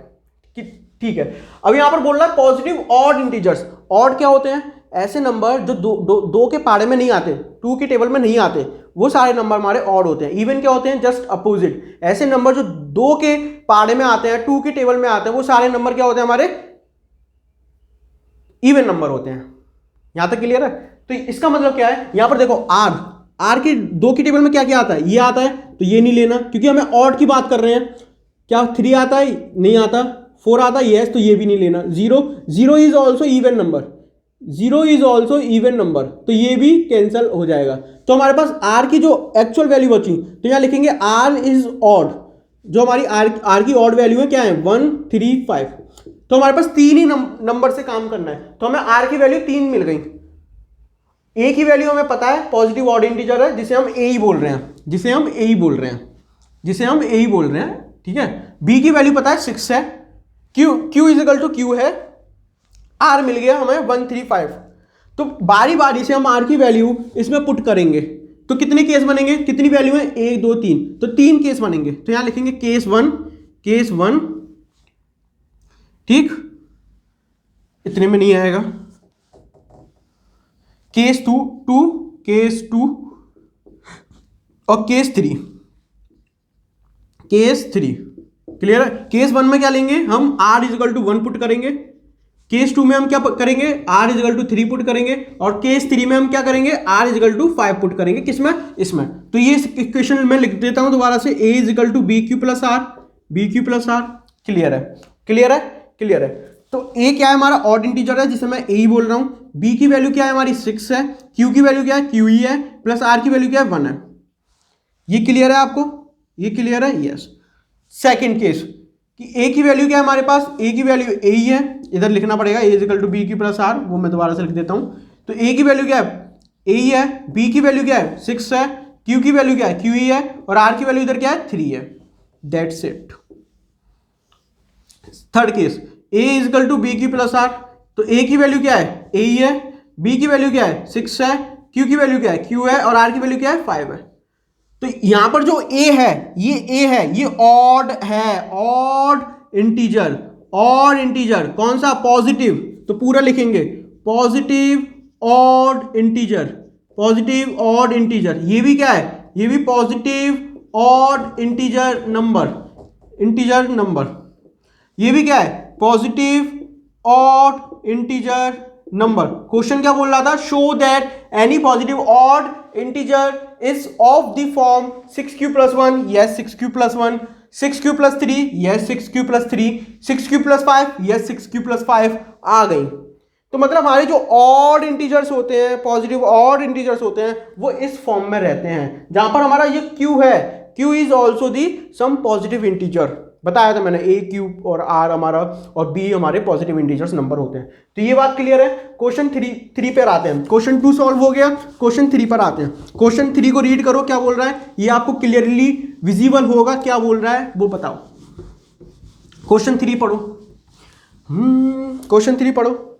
ठीक है। अब यहां पर बोल रहा है पॉजिटिव ऑड इंटीजर्स, ऑड क्या होते हैं, ऐसे नंबर जो दो के पाड़े में नहीं आते, 2 के टेबल में नहीं आते, वो सारे नंबर हमारे ऑड होते हैं। इवन क्या होते हैं, जस्ट अपोजिट, ऐसे नंबर जो 2 के पाड़े में आते हैं, 2 के टेबल में आते हैं, वो सारे नंबर क्या होते हैं हमारे इवन नंबर होते हैं। यहां तक क्लियर है? तो इसका मतलब क्या है, यहां पर देखो आर की 2 की टेबल में क्या क्या आता है, ये आता है, तो ये नहीं लेना क्योंकि हमें ऑड की बात कर रहे हैं। क्या 3 आता है? नहीं आता। 4 आता है? यस, तो ये भी नहीं लेना। 0 is also even number, 0 is also even number, तो ये भी कैंसिल हो जाएगा। तो हमारे पास आर की जो एक्चुअल वैल्यू बची, तो यहां लिखेंगे आर इज ऑड। जो हमारी आर की ऑड वैल्यू है क्या है, 1 3 5। तो हमारे पास 3 ही नंबर से काम करना है, तो हमें आर की वैल्यू 3 मिल गई। ए की वैल्यू हमें पता है पॉजिटिव ऑड इंटीजर है, जिसे हम ए ही बोल रहे हैं, जिसे हम ए ही बोल रहे हैं, जिसे हम ए ही बोल रहे हैं, ठीक है। बी की वैल्यू पता है 6 है, Q is equal to Q है, आर मिल गया हमें 1 3 5। तो बारी बारी से हम आर की वैल्यू इसमें पुट करेंगे, तो कितने केस बनेंगे, कितनी वैल्यू है, 1 2 3, तो 3 केस बनेंगे। तो यहां लिखेंगे केस 1, ठीक, इतने में नहीं आएगा। केस 2, केस 2 और केस 3, क्लियर है। केस 1 में क्या लेंगे हम, R is equal to 1 put करेंगे। केस 2 में हम क्या करेंगे, R is equal to 3 put करेंगे। और केस 3 में हम क्या करेंगे, R is equal to 5 put करेंगे। किसमें, इसमें। तो ये इक्वेशन में लिख देता हूं दोबारा से, A is equal to B Q plus R, clear है। तो ए क्या है हमारा, ऑड इंटीजर है, जिसे मैं ए ही बोल रहा हूं। बी की वैल्यू क्या है हमारी 6 है, क्यू की वैल्यू क्या है, क्यू ही है, प्लस आर की वैल्यू क्या है 1 है। ये क्लियर है आपको, ये क्लियर है, यस। सेकेंड केस कि ए की वैल्यू क्या है हमारे पास, ए की वैल्यू ए ही है, इधर लिखना पड़ेगा A is equal to B Q plus R, वो मैं दोबारा से लिख देता हूं। तो ए की वैल्यू क्या है, ए ही है, बी की वैल्यू क्या है 6 है, क्यू की वैल्यू क्या है, क्यू ही है, और आर की वैल्यू इधर क्या है 3 है। That's it. Third case, A is equal to B Q plus are, तो ए की वैल्यू क्या है, ए ही है, बी की वैल्यू क्या है 6 है, क्यू की वैल्यू क्या है, क्यू है, और आर की वैल्यू क्या है 5 है। तो यहां पर जो ए है, ये ऑड है, ऑड इंटीजर, कौन सा, पॉजिटिव, तो पूरा लिखेंगे पॉजिटिव ऑड इंटीजर। ये भी क्या है, ये भी पॉजिटिव ऑड इंटीजर नंबर, ये भी क्या है, positive odd integer number. Question क्या बोल रहा था, show that any positive odd integer is of the form 6q plus 1, yes 6q plus 1, 6q plus 3, yes 6q plus 3, 6q plus 5, yes 6q plus 5 आ गई। तो मतलब हमारे जो ऑड इंटीजर्स होते हैं, पॉजिटिव ऑड इंटीजर्स होते हैं, वो इस फॉर्म में रहते हैं, जहां पर हमारा ये q है, q is also the some positive integer. बताया था मैंने, ए क्यू और आर हमारा और बी हमारे पॉजिटिव इंटीजर्स नंबर होते हैं। तो ये बात क्लियर है। क्वेश्चन 3 पर आते हैं। क्वेश्चन 2 सॉल्व हो गया, क्वेश्चन 3 पर आते हैं। क्वेश्चन 3 को रीड करो, क्या बोल रहा है, ये आपको क्लियरली विजिबल होगा क्या बोल रहा है वो बताओ। क्वेश्चन 3 पढ़ो, क्वेश्चन 3 पढ़ो।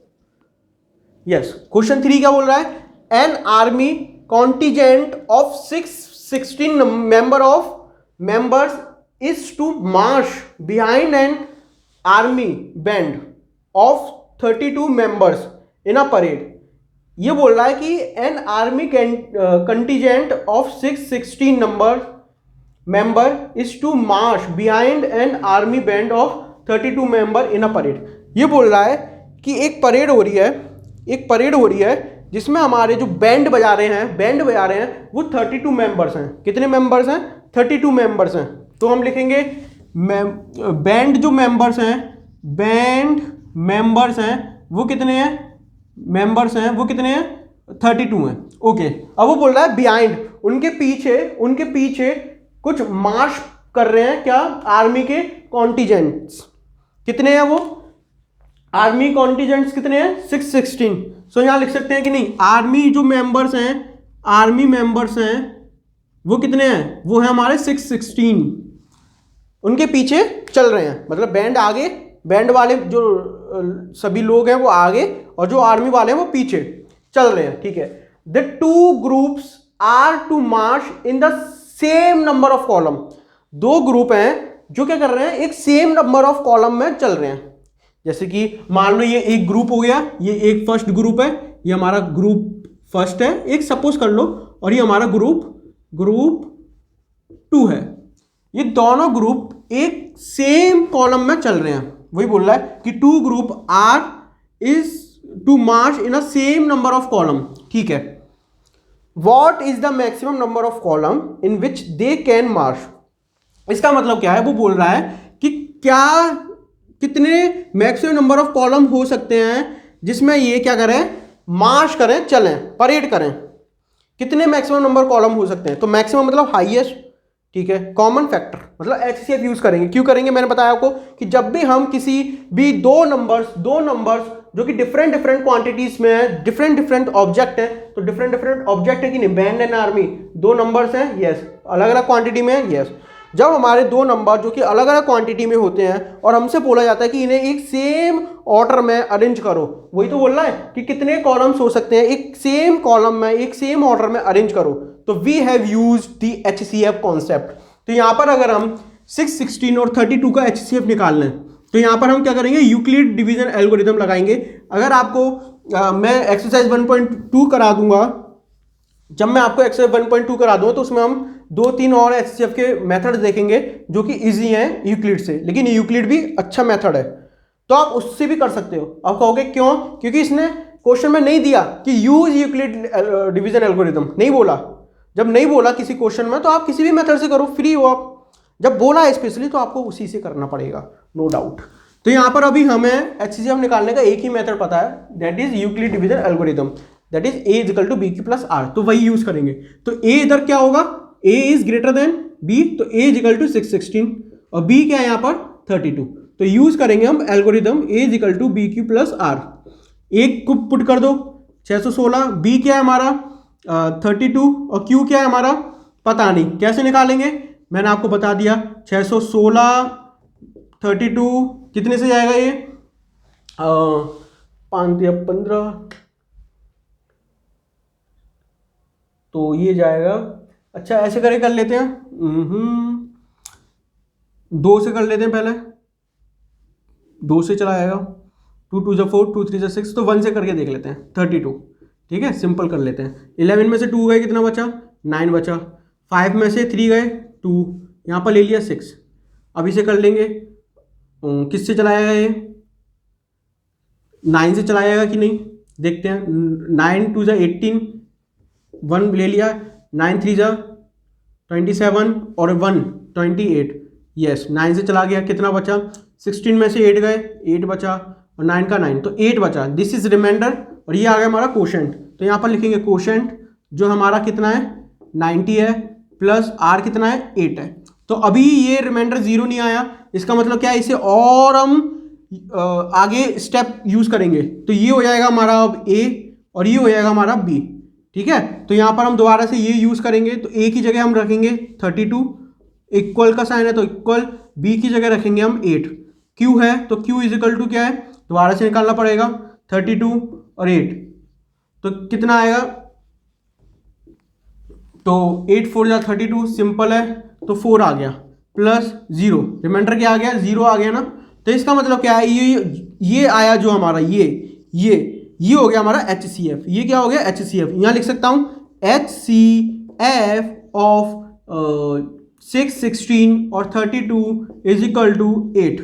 यस, क्वेश्चन 3 क्या बोल रहा है, an army contingent of 16 members is to march behind an army band of 32 members in a parade। ये बोल रहा है कि an army contingent of 616 member is to march behind an army band of 32 member in a parade। ये बोल रहा है कि एक परेड हो रही है जिसमें हमारे जो बैंड बजा रहे हैं वो 32 मेंबर्स हैं। कितने मेंबर्स हैं, 32 मेंबर्स हैं। तो हम लिखेंगे बैंड जो मेंबर्स हैं वो कितने हैं, मेंबर्स हैं वो कितने हैं, 32 हैं। ओके, अब वो बोल रहा है बिहाइंड, उनके पीछे कुछ मार्च कर रहे हैं, क्या, आर्मी के कॉन्टिजेंट्स। कितने हैं वो, आर्मी कॉन्टिजेंट्स कितने हैं, 616। सो यहां लिख सकते हैं कि नहीं, आर्मी मेंबर्स हैं वो कितने हैं, वो है हमारे 616। उनके पीछे चल रहे हैं, मतलब बैंड आगे, बैंड वाले जो सभी लोग हैं वो आगे, और जो आर्मी वाले हैं वो पीछे चल रहे हैं, ठीक है। The 2 groups are to march in the same number of column. 2 group हैं जो क्या कर रहे हैं, एक सेम नंबर ऑफ कॉलम में चल रहे हैं। जैसे कि मान लो ये एक ग्रुप हो गया, ये एक फर्स्ट ग्रुप है, ये हमारा ग्रुप फर्स्ट है एक, सपोज कर लो, और ये हमारा ग्रुप 2 है। ये दोनों ग्रुप एक सेम कॉलम में चल रहे हैं। वही बोल रहा है कि 2 group are is to march in a same number of column, ठीक है। What is the maximum number of column in which they can march, इसका मतलब क्या है, वो बोल रहा है कि क्या कितने मैक्सिमम नंबर ऑफ कॉलम हो सकते हैं जिसमें ये क्या करें, मार्च करें, चलें, परेड करें, कितने मैक्सिमम नंबर कॉलम हो सकते हैं। तो मैक्सिमम मतलब हाईएस्ट, ठीक है। कॉमन फैक्टर मतलब एचसीएफ यूज करेंगे, क्यों करेंगे, मैंने बताया आपको कि जब भी हम किसी भी दो नंबर्स जो कि डिफरेंट क्वांटिटीज में है, डिफरेंट ऑब्जेक्ट है, तो डिफरेंट ऑब्जेक्ट है कि नहीं, बैंड एंड आर्मी, दो नंबर्स हैं, यस, अलग अलग क्वांटिटी में है, यस। जब हमारे दो नंबर जो कि अलग अलग क्वांटिटी में होते हैं और हमसे बोला जाता है कि इन्हें एक सेम ऑर्डर में अरेंज करो, वही तो बोल रहा है कि कितने कॉलम्स हो सकते हैं एक सेम कॉलम में, एक सेम ऑर्डर में अरेंज करो, तो we have used the HCF concept. तो यहां पर अगर हम 6, 16 और 32 का एचसीएफ निकाल लें तो यहां पर हम क्या करेंगे, यूक्लिड डिवीजन एल्गोरिथम लगाएंगे। अगर आपको मैं एक्सरसाइज 1.2 करा दूंगा, जब मैं आपको एक्सरसाइज 1.2 करा दूंगा तो उसमें हम 2-3 और एचसीएफ के मेथड्स देखेंगे जो कि इजी हैं यूक्लिड से, लेकिन यूक्लिड भी अच्छा मेथड है, तो आप उससे भी कर सकते हो। आप कहोगे क्यों, क्योंकि इसने क्वेश्चन में नहीं दिया कि यूज यूक्लिड डिवीजन एल्गोरिथम, नहीं बोला। जब नहीं बोला किसी क्वेश्चन में तो आप किसी भी मेथड से करो, फ्री हो आप। जब बोला है स्पेशली तो आपको उसी से करना पड़ेगा, नो डाउट। तो यहां पर अभी हमें एचसीएफ निकालने का एक ही मेथड पता है, that is Euclid division algorithm, that is A equal to B Q plus are, तो वही यूज करेंगे। तो ए इधर क्या होगा, A is greater than B, तो ए इज इक्वल टू 616 और बी क्या है यहाँ पर 32, तो यूज करेंगे हम algorithm A is equal to B Q plus R. एक को पुट कर दो 616, बी क्या है हमारा 32 और क्यू क्या है हमारा पता नहीं, कैसे निकालेंगे, मैंने आपको बता दिया 616 32 कितने से जाएगा ये 5 या 15, तो ये जाएगा, अच्छा ऐसे कर लेते हैं, 2 से कर लेते हैं, पहले 2 से चला जाएगा, 2 2 4 2 3 6, तो 1 से करके देख लेते हैं 32, ठीक है, सिंपल कर लेते हैं। 11 में से 2 गए कितना बचा 9 बचा, 5 में से 3 गए 2, यहाँ पर ले लिया 6। अब इसे कर लेंगे, किससे चलाएगा ये 9 से चलाएगा कि नहीं देखते हैं, 9 2 जा 18, 1 ले लिया, 9 3 जा 27 और 1 28, यस 9 से चला गया, कितना बचा 16 में से 8 गए 8 बचा और 9 का 9, तो 8 बचा, दिस इज रिमाइंडर, और ये आ गया हमारा कोशेंट। तो यहाँ पर लिखेंगे कोशेंट जो हमारा कितना है 90 है, प्लस आर कितना है 8 है। तो अभी ये रिमाइंडर 0 नहीं आया, इसका मतलब क्या है, इसे और हम आगे स्टेप यूज करेंगे, तो ये हो जाएगा हमारा अब ए और ये हो जाएगा हमारा बी, ठीक है। तो यहाँ पर हम दोबारा से ये यूज करेंगे, तो ए की जगह हम रखेंगे 32, इक्वल का साइन है तो इक्वल, बी की जगह रखेंगे हम 8, क्यू है तो क्यू इज इक्वल टू क्या है, दोबारा से निकालना पड़ेगा 32 और 8, तो कितना आएगा, तो 8 4 जा 32, सिंपल है, तो 4 आ गया प्लस 0, रिमाइंडर क्या आ गया 0 आ गया ना। तो इसका मतलब क्या है, ये आया जो हमारा ये हो गया हमारा HCF, ये क्या हो गया HCF, यहाँ लिख सकता हूँ HCF ऑफ 6 16 और 32 इज इक्वल टू 8।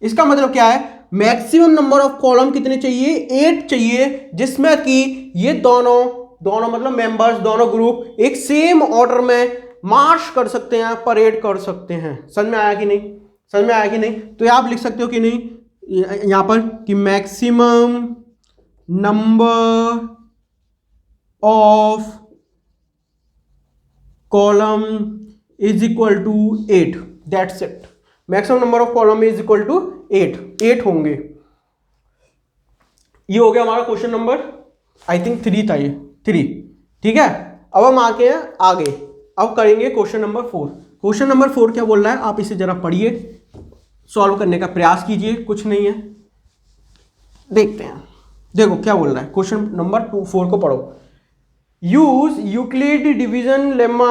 इसका मतलब क्या है, मैक्सिमम नंबर ऑफ कॉलम कितने चाहिए 8 चाहिए, जिसमें कि ये दोनों मतलब मेंबर्स, दोनों ग्रुप एक सेम ऑर्डर में मार्च कर सकते हैं, परेड कर सकते हैं। समझ में आया कि नहीं, समझ में आया कि नहीं, तो आप लिख सकते हो कि नहीं यहां पर कि maximum number of column is equal to 8, that's it. Maximum number of column is equal to 8 होंगे। ये हो गया हमारा क्वेश्चन नंबर आई थिंक 3 था, ये 3, ठीक है। अब हम आके हैं आगे, अब करेंगे क्वेश्चन नंबर 4। क्वेश्चन नंबर 4 क्या बोल रहा है, आप इसे जरा पढ़िए, सॉल्व करने का प्रयास कीजिए, कुछ नहीं है, देखते हैं। देखो क्या बोल रहा है, क्वेश्चन नंबर 4 को पढ़ो। Use Euclid division lemma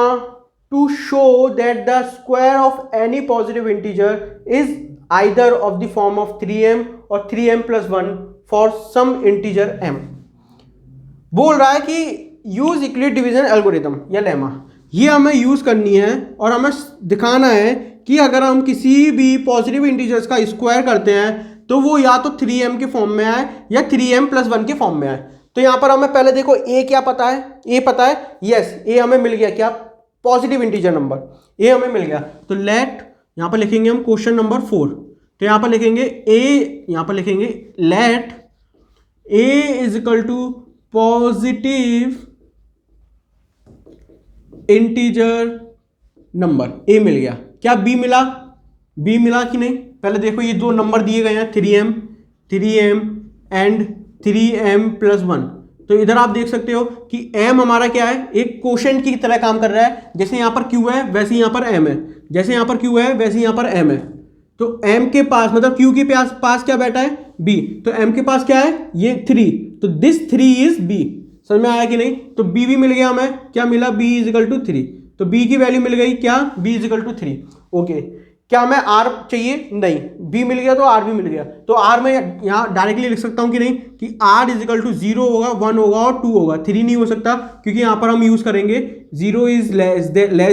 to show that the square of any positive integer is either of the form of 3m और 3m plus 1 for some integer m। बोल रहा है कि यूज यूक्लिड डिवीजन एल्गोरिथम या lemma, ये हमें use करनी है और हमें दिखाना है कि अगर हम किसी भी पॉजिटिव इंटीजर्स का स्क्वायर करते हैं तो वो या तो 3m के फॉर्म में आए या 3m+1 के फॉर्म में आए। तो यहाँ पर हमें पहले देखो a क्या पता है, a पता है, यस a हमें मिल गया, क्या पॉजिटिव इंटीजर नंबर a हमें मिल गया। तो लेट यहाँ पर लिखेंगे हम क्वेश्चन नंबर 4, तो यहाँ पर लिखेंगे a, यहाँ पर लिखेंगे let a is equal to positive integer number, a मिल गया। क्या b मिला, b मिला कि नहीं? पहले देखो ये दो नंबर दिए गए हैं 3m एंड 3m+1। तो इधर आप देख सकते हो कि m हमारा क्या है, एक कोशेंट की तरह काम कर रहा है। जैसे यहाँ पर q है वैसे यहाँ पर m है, जैसे यहाँ पर q है वैसे यहाँ पर m है। तो m के पास मतलब q के पास क्या बैठा है, b, तो m के पास क्या है, ये 3, तो दिस 3 इज b। समझ में आया कि नहीं? तो b भी मिल गया हमें, क्या मिला, b इज इक्वल टू 3, तो b की वैल्यू मिल गई क्या, b is equal to 3। Okay, क्या हमें r चाहिए, नहीं, b मिल गया तो r भी मिल गया। तो r में यहाँ डायरेक्टली लिख सकता हूँ कि नहीं, कि r इज इक्वल टू 0 होगा, 1 होगा और 2 होगा, 3 नहीं हो सकता, क्योंकि यहाँ पर हम यूज करेंगे 0 इज लेस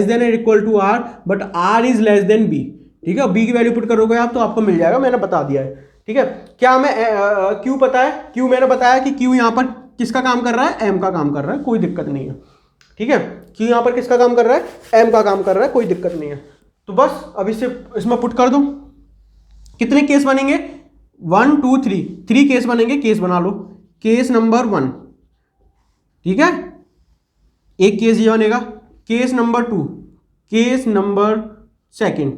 देन और equal to r, but r is less than b। ठीक है, b की वैल्यू पुट करोगे आप तो आपको मिल जाएगा, मैंने बता दिया है। ठीक है, क्या हमें q पता है, q मैंने बताया कि q यहाँ पर किसका काम कर रहा है, m का काम कर रहा है, कोई दिक्कत नहीं है। ठीक है, q यहाँ पर किसका काम कर रहा है, m का काम कर रहा है, कोई दिक्कत नहीं है। तो बस अब इसे इसमें पुट कर दो। कितने केस बनेंगे, 1 2 3 केस बनेंगे, केस बना लो। केस नंबर 1, ठीक है, एक केस ये बनेगा। केस नंबर 2, केस नंबर 2,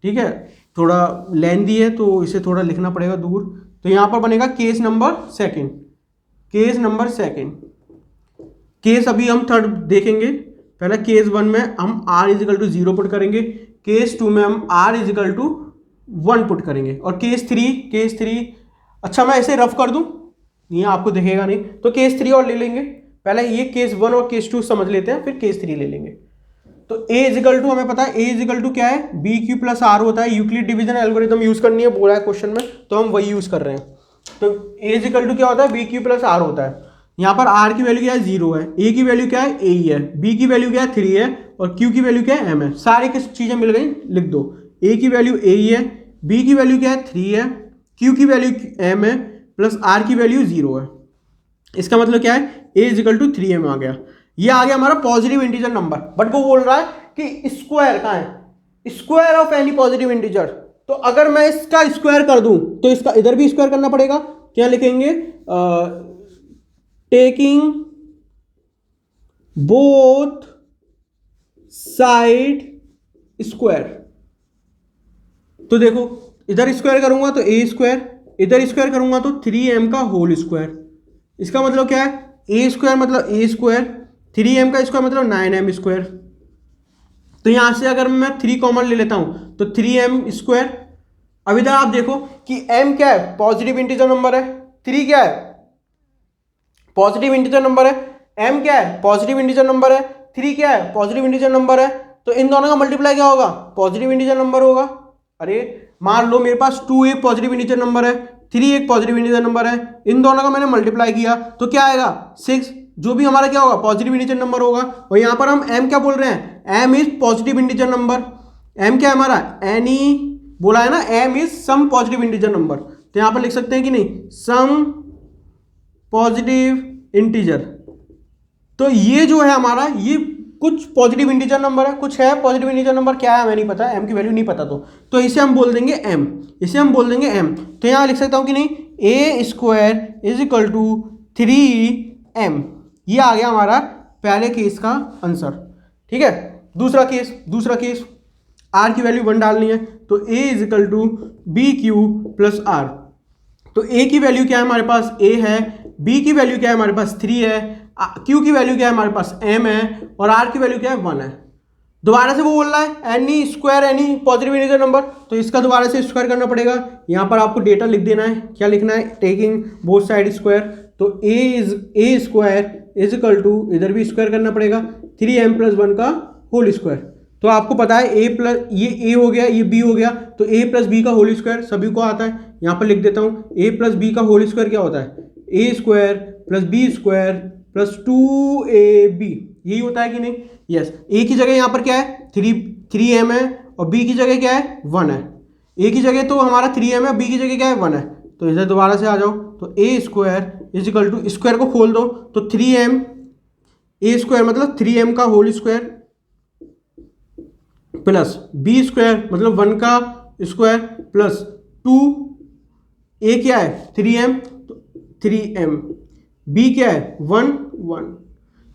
ठीक है, थोड़ा लेंथी है तो इसे थोड़ा लिखना पड़ेगा दूर। तो यहां पर बनेगा case number 2, case number 2। Case अभी हम थर्ड देखेंगे, पहले केस 1 में हम r is equal to 0 put करेंगे, केस 2 में हम r is equal to 1 put करेंगे, और केस 3, अच्छा मैं इसे रफ कर दूं, ये आपको दिखेगा नहीं, तो केस 3 और ले लेंगे। पहले ये केस 1 और केस 2 समझ लेते हैं, फिर केस 3 ले लेंगे। तो a इज इक्वल टू हमें पता है, a इज इक्वल टू क्या है, बी क्यू प्लस आर होता है। यूक्लिड डिवीजन एल्गोरिथम यूज करनी है बोला है क्वेश्चन में, तो हम वही यूज कर रहे हैं। तो a इज इक्वल टू क्या होता है, बी क्यू प्लस आर होता है। यहाँ पर r की वैल्यू क्या है, 0 है, a की वैल्यू क्या है, a ही है, b की वैल्यू क्या है, 3 है, और q की वैल्यू क्या है, m है। सारी किस चीजें मिल गई, लिख दो। a की वैल्यू a ही है, b की वैल्यू क्या है, 3 है, q की वैल्यू m है, प्लस r की वैल्यू 0 है। इसका मतलब क्या है, a is equal to 3m आ गया। ये आ गया हमारा पॉजिटिव इंटीजर नंबर, बट वो बोल रहा है कि स्क्वायर कहाँ है, square of any positive integer. तो अगर मैं इसका स्क्वायर कर दूं तो इसका इधर भी स्क्वायर करना पड़ेगा। क्या लिखेंगे, टेकिंग बोथ साइड स्क्वायर। तो देखो इधर स्क्वायर करूंगा तो a स्क्वायर, इधर स्क्वायर करूंगा तो 3m का होल स्क्वायर। इसका मतलब क्या है, a स्क्वायर मतलब a स्क्वायर, 3m का स्क्वायर मतलब 9m स्क्वायर। तो यहां से अगर मैं 3 कॉमन ले लेता हूं तो 3m स्क्वायर। अब इधर आप देखो कि m क्या है, पॉजिटिव इंटीजर नंबर है, 3 क्या है, पॉजिटिव इंटीजर नंबर है, m क्या है, पॉजिटिव इंटीजर नंबर है, 3 क्या है, पॉजिटिव इंटीजर नंबर है। तो इन दोनों का मल्टीप्लाई क्या होगा, पॉजिटिव इंटीजर नंबर होगा। अरे मान लो मेरे पास 2 एक पॉजिटिव इंटीजर नंबर है, 3 एक पॉजिटिव इंटीजर नंबर है, इन दोनों का मैंने मल्टीप्लाई किया तो क्या आएगा, 6, जो भी हमारा क्या होगा, पॉजिटिव इंटीजर नंबर होगा। और यहां पर हम m क्या बोल रहे हैं, m is positive integer number. m क्या है हमारा, एनी बोला है ना, m is some positive integer number. तो यहां पर लिख सकते हैं कि नहीं, सम पॉजिटिव इंटीजर। तो ये जो है हमारा, ये कुछ पॉजिटिव इंटीजर नंबर है, कुछ है पॉजिटिव इंटीजर नंबर, क्या है हमें नहीं पता, m की वैल्यू नहीं पता। तो इसे हम बोल देंगे m, इसे हम बोल देंगे m। तो यहां लिख सकता हूं कि नहीं, a square is equal to 3m। ये आ गया हमारा पहले केस का आंसर। ठीक है, दूसरा केस r की वैल्यू 1 डालनी है, तो a is equal to B Q plus are. तो a की वैल्यू क्या है हमारे पास, a है, b की वैल्यू क्या है हमारे पास, 3 है, q की वैल्यू क्या है हमारे पास, m है, और r की वैल्यू क्या है, 1 है। दोबारा से वो बोल रहा है N E square any positive integer number, तो इसका दोबारा से स्क्वायर करना पड़ेगा। यहाँ पर आपको डेटा लिख देना है, क्या लिखना है, टेकिंग बोथ साइड स्क्वायर। तो a square is equal to, इधर भी स्क्वायर करना पड़ेगा, 3m+1 का होल स्क्वायर। तो आपको पता है a प्लस, ये a हो गया, ये b हो गया, तो a प्लस बी का होल स्क्वायर सभी को आता है। यहाँ पर लिख देता हूँ, a प्लस बी का होल स्क्वायर क्या होता है, a square plus b square plus 2ab, यही होता है कि नहीं। यस, a की जगह यहाँ पर क्या है, 3m है, और b की जगह क्या है, 1 है। ए की जगह तो हमारा 3m है, बी की जगह क्या है 1 है, तो इधर दोबारा से आ जाओ, तो A square is equal to, square को खोल दो तो 3m, ए स्क्वायर मतलब 3m का whole square plus b square मतलब 1 का स्क्वायर प्लस 2, ए क्या है 3m तो 3m, बी क्या है 1 1,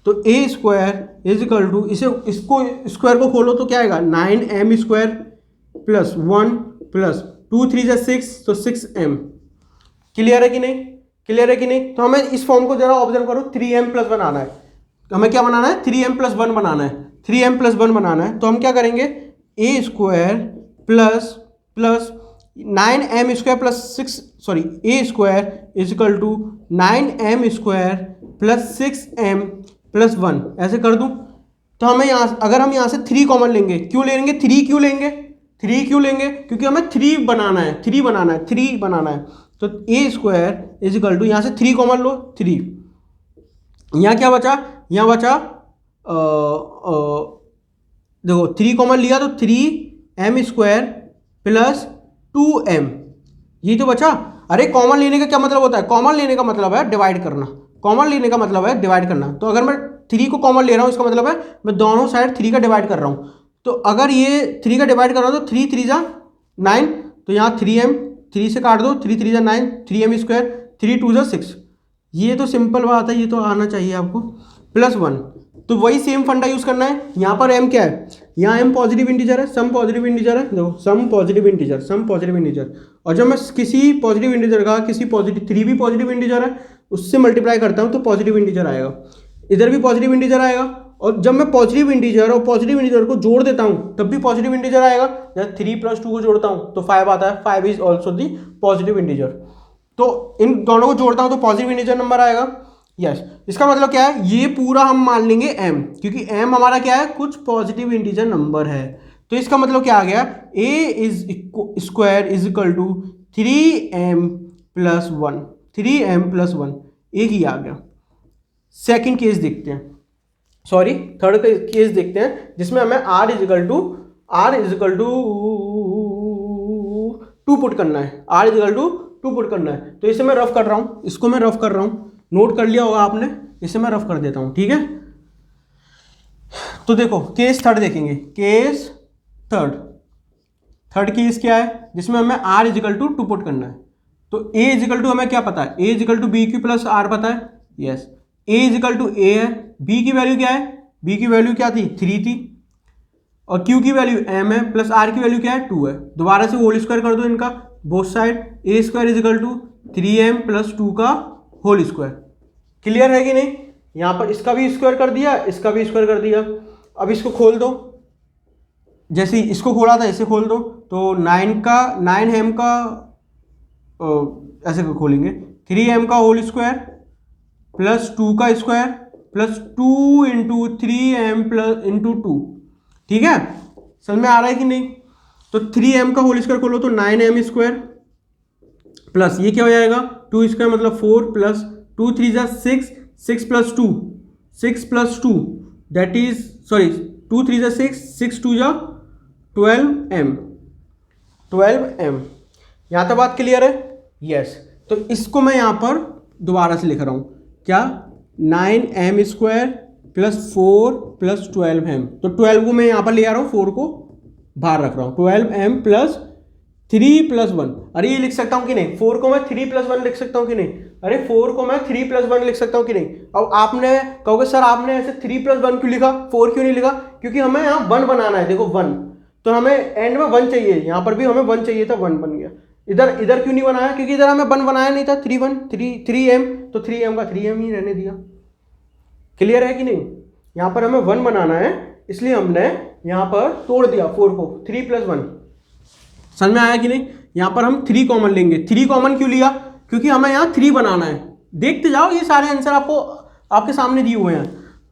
तो A square is equal to, इसको स्क्वायर को खोलो तो क्या आएगा 9m स्क्वायर प्लस 1 प्लस 2 3 जा 6 तो 6m। क्लियर है कि नहीं, क्लियर है कि नहीं। तो हमें इस फॉर्म को जरा ऑब्जर्व करो, 3m प्लस बनाना है, तो हमें क्या बनाना है 3m प्लस 1 बनाना है, 3m प्लस 1 बनाना है, तो हम क्या करेंगे A square plus plus 9m square plus 6, sorry A square is equal to 9m square plus 6m plus 1, ऐसे कर दूं। तो हमें यहाँ, अगर हम यहाँ से 3 कॉमन लेंगे, क्यों लेंगे 3 क्यों लेंगे, 3 क्यों लेंगे, क्योंकि हमें 3 बनाना है, 3 बनाना है, 3 बनाना है। तो A square is equal to, यहाँ से 3 कॉमन लो 3, यहाँ क्या बचा, यहाँ बचा देखो 3 कॉमन लिया तो 3m स्क्वायर प्लस 2m, ये तो बचा। अरे कॉमन लेने का क्या मतलब होता है, कॉमन लेने का मतलब है डिवाइड करना, कॉमन लेने का मतलब है डिवाइड करना। तो अगर मैं 3 को कॉमन ले रहा हूँ, इसका मतलब है मैं दोनों साइड 3 का डिवाइड कर रहा हूँ। तो अगर ये 3 का डिवाइड कर रहा हूँ तो 3 3 जा 9, तो यहाँ 3m, 3 से काट दो, 3 3 जा 9, 3m स्क्वायर, 3 2 जा 6, ये तो सिंपल बात है, ये तो आना चाहिए आपको, प्लस 1। तो वही सेम फंडा यूज करना है। यहाँ पर m क्या है, यहाँ m पॉजिटिव इंटीजर है, सम पॉजिटिव इंटीजर है, देखो some positive integer, some positive integer. और जब मैं किसी पॉजिटिव इंटीजर का, किसी पॉजिटिव 3 भी पॉजिटिव इंटीजर है, उससे मल्टीप्लाई करता हूँ तो पॉजिटिव इंटीजर आएगा, इधर भी पॉजिटिव इंटीजर आएगा। और जब मैं पॉजिटिव इंटीजर और पॉजिटिव इंटीजर को जोड़ देता हूँ तब भी पॉजिटिव इंटीजर आएगा। जब 3 + 2 को जोड़ता हूँ तो 5 आता है, 5 is also the positive integer. तो इन दोनों को जोड़ता हूँ तो पॉजिटिव इंटीजर नंबर आएगा। यस, इसका मतलब क्या है, ये पूरा हम मान लेंगे m, क्योंकि m हमारा क्या है, कुछ पॉजिटिव इंटीजर नंबर है। तो इसका मतलब क्या आ गया, a is square is equal to 3m plus 1, 3m plus 1, एक ही आ गया। सेकेंड केस देखते हैं, सॉरी थर्ड केस देखते हैं, जिसमें हमें r is equal to 2 put करना है, r is equal to 2 put करना है। तो इसे मैं रफ कर रहा हूँ, इसको मैं रफ कर रहा हूँ, नोट कर लिया होगा आपने, इसे मैं रफ कर देता हूँ, ठीक है। तो देखो केस थर्ड देखेंगे, केस थर्ड केस क्या है, जिसमें हमें r is equal to 2 put करना है। तो a इज इक्वल टू हमें क्या पता है, a is equal to B Q plus r पता है, yes. a is equal to a है, b की वैल्यू क्या है, b की वैल्यू क्या थी 3 थी, और q की वैल्यू m है, प्लस r की वैल्यू क्या है 2 है। दोबारा से होल स्क्वायर कर दो इनका both side, a square is equal to 3m plus 2 का होल स्क्वायर। क्लियर है कि नहीं। यहाँ पर इसका भी स्क्वायर कर दिया, इसका भी स्क्वायर कर दिया। अब इसको खोल दो, जैसे इसको खोला था इसे खोल दो, तो 9m का ऐसे खोलेंगे, 3m का होल स्क्वायर प्लस 2 का square plus 2 into 3m plus into 2, ठीक है, समझ में आ रहा है कि नहीं। तो 3m का होल स्क्वायर खोलो तो 9m स्क्वायर प्लस ये क्या हो जाएगा 2 स्क्वायर मतलब 4 प्लस 2 3 जा 6, 6 plus 2, 6 plus 2 that is, sorry 2 3 जा 6, 6 2 जा 12m, 12m। यहाँ तक बात क्लियर है, यस। तो इसको मैं यहाँ पर दोबारा से लिख रहा हूँ, क्या 9m square plus 4 plus 12m। तो 12 को मैं यहाँ पर ले आ रहा हूँ, 4 को बाहर रख रहा हूँ, 12m प्लस 3 प्लस 1। अरे ये लिख सकता हूँ कि नहीं, 4 को मैं 3 प्लस 1 लिख सकता हूँ कि नहीं, अरे 4 को मैं 3 प्लस 1 लिख सकता हूँ कि नहीं। अब आपने कहोगे सर आपने ऐसे 3 प्लस 1 क्यों लिखा, 4 क्यों नहीं लिखा, क्योंकि हमें यहाँ 1 बनाना है, देखो 1, तो हमें एंड में 1 चाहिए, यहाँ पर भी हमें 1 चाहिए था, 1 बन गया। इधर क्यों नहीं बनाया, क्योंकि इधर हमें 1 बनाया नहीं था, 3m, तो 3m का 3m ही रहने दिया। क्लियर है कि नहीं। यहाँ पर हमें 1 बनाना है, इसलिए हमने यहाँ पर तोड़ दिया 4 को, 3 प्लस 1। समझ में आया कि नहीं। यहाँ पर हम 3 कॉमन लेंगे, 3 कॉमन क्यों लिया, क्योंकि हमें यहाँ 3 बनाना है। देखते जाओ, ये सारे आंसर आपको आपके सामने दिए हुए हैं।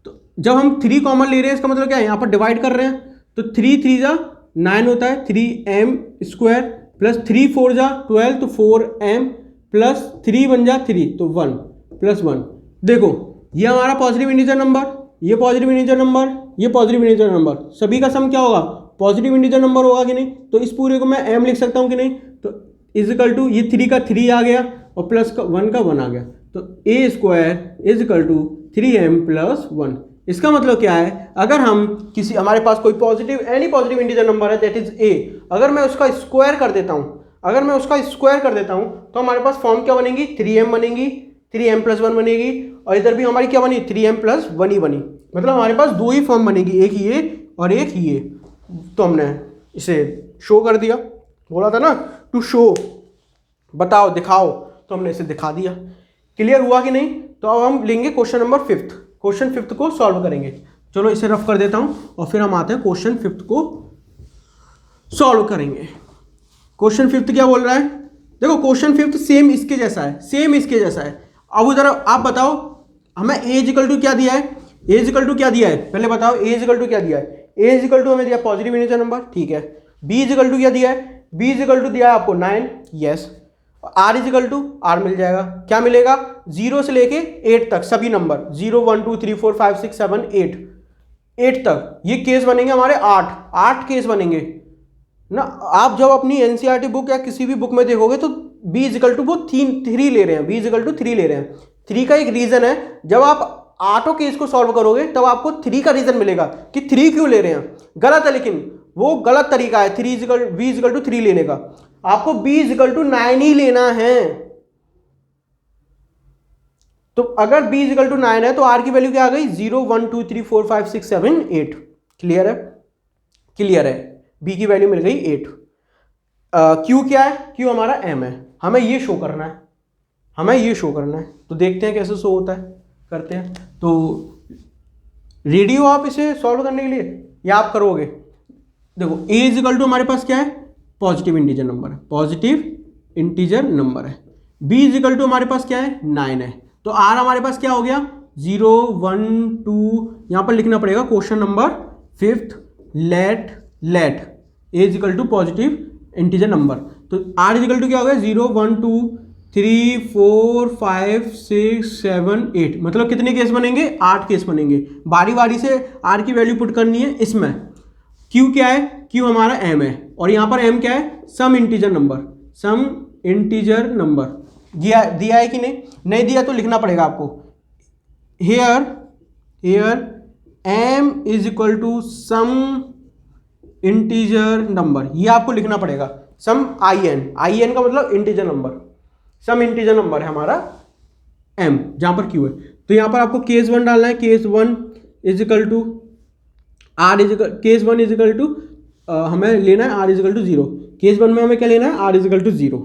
तो जब हम 3 कॉमन ले रहे हैं इसका मतलब क्या है, यहाँ पर डिवाइड कर रहे हैं, तो 3 3 जा 9 होता है, 3m स्क्वायर प्लस 3 4 जा 12, तो 4m प्लस 3 बन जा 3, तो 1 प्लस 1। देखो ये हमारा पॉजिटिव इंटीजर नंबर, ये पॉजिटिव इंटीजर नंबर, ये पॉजिटिव इंटीजर नंबर, सभी का सम क्या होगा पॉजिटिव इंटीजर नंबर होगा कि नहीं, तो इस पूरे को मैं m लिख सकता हूँ कि नहीं, तो इजिकल टू ये 3 का 3 आ गया और प्लस का 1 का 1 आ गया, तो A square is equal to 3m plus 1। इसका मतलब क्या है, अगर हम किसी हमारे पास कोई positive any positive integer number है दैट इज a, अगर मैं उसका स्क्वायर कर देता हूं, तो हमारे पास फॉर्म क्या बनेगी, 3m बनेगी, 3m प्लस 1 बनेगी, और इधर भी हमारी क्या बनी, 3m प्लस 1 ही बनी। मतलब हमारे पास 2 ही फॉर्म बनेगी, एक ये और एक ये। तो हमने इसे शो कर दिया, बोला था ना टू शो, बताओ दिखाओ, तो हमने इसे दिखा दिया। क्लियर हुआ कि नहीं। तो अब हम लेंगे क्वेश्चन नंबर 5। क्वेश्चन 5 को सॉल्व करेंगे। चलो इसे रफ कर देता हूं और फिर हम आते हैं क्वेश्चन 5 को सॉल्व करेंगे। क्वेश्चन 5 क्या बोल रहा है, देखो क्वेश्चन 5 सेम इसके जैसा है, अब उधर आप बताओ हमें a इक्वल टू क्या दिया है, पहले बताओ a इक्वल टू क्या दिया है। a इक्वल टू हमें दिया पॉजिटिव इंटीजर नंबर, ठीक है। b इक्वल टू क्या दिया है, b इक्वल टू दिया है आपको 9, yes. r equal to r मिल जाएगा, क्या मिलेगा, 0 से लेके 8 तक सभी नंबर, 0 1 2 3 4 5 6 7 8 तक, ये केस बनेंगे हमारे 8 केस बनेंगे ना। आप जब अपनी एनसीईआरटी बुक या किसी भी बुक में देखोगे तो b इक्वल टू वो 3 ले रहे हैं, b इक्वल टू 3 ले रहे हैं। 3 का एक रीजन है, जब आप 8 केस को सॉल्व करोगे तब आपको 3 का रीजन मिलेगा कि 3 क्यों ले रहे हैं। गलत है, लेकिन वो गलत तरीका है b इक्वल टू 3 लेने का। आपको b इक्वल टू 9 ही लेना है। तो अगर b इक्वल टू 9 है तो r की वैल्यू क्या आ गई, 0 1 2 3 4 5 6 7 8। क्लियर है, b की वैल्यू मिल गई 8। q क्या है, q हमारा m है, हमें ये शो करना है, तो देखते हैं कैसे शो होता है, करते हैं। तो रेडी हो आप इसे सॉल्व करने के लिए या आप करोगे। देखो a इक्वल टू हमारे पास क्या है, पॉजिटिव इंटीजर नंबर है, b इक्वल टू हमारे पास क्या है, 9 है। तो r हमारे पास क्या हो गया, 0 1 2, यहां पर लिखना पड़ेगा question number 5 let a equal to positive integer number. तो r इक्वल टू क्या हो गया, 0 1 2 3 4 5 6 7 8, मतलब कितने केस बनेंगे, 8 केस बनेंगे। बारी बारी से r की वैल्यू पुट करनी है इसमें। q क्या है, q हमारा m है, और यहां पर m क्या है, सम इंटीजर नंबर दिया है कि नहीं दिया तो लिखना पड़ेगा आपको। Here m is equal to some integer number, ये आपको लिखना पड़ेगा। सम in का मतलब integer number, some integer number है हमारा m, जहां पर q है। तो यहां पर आपको केस 1 डालना है, केस 1 इज इक्वल टू हमें लेना है r is equal to 0। Case 1 में हमें क्या लेना है, r is equal to 0।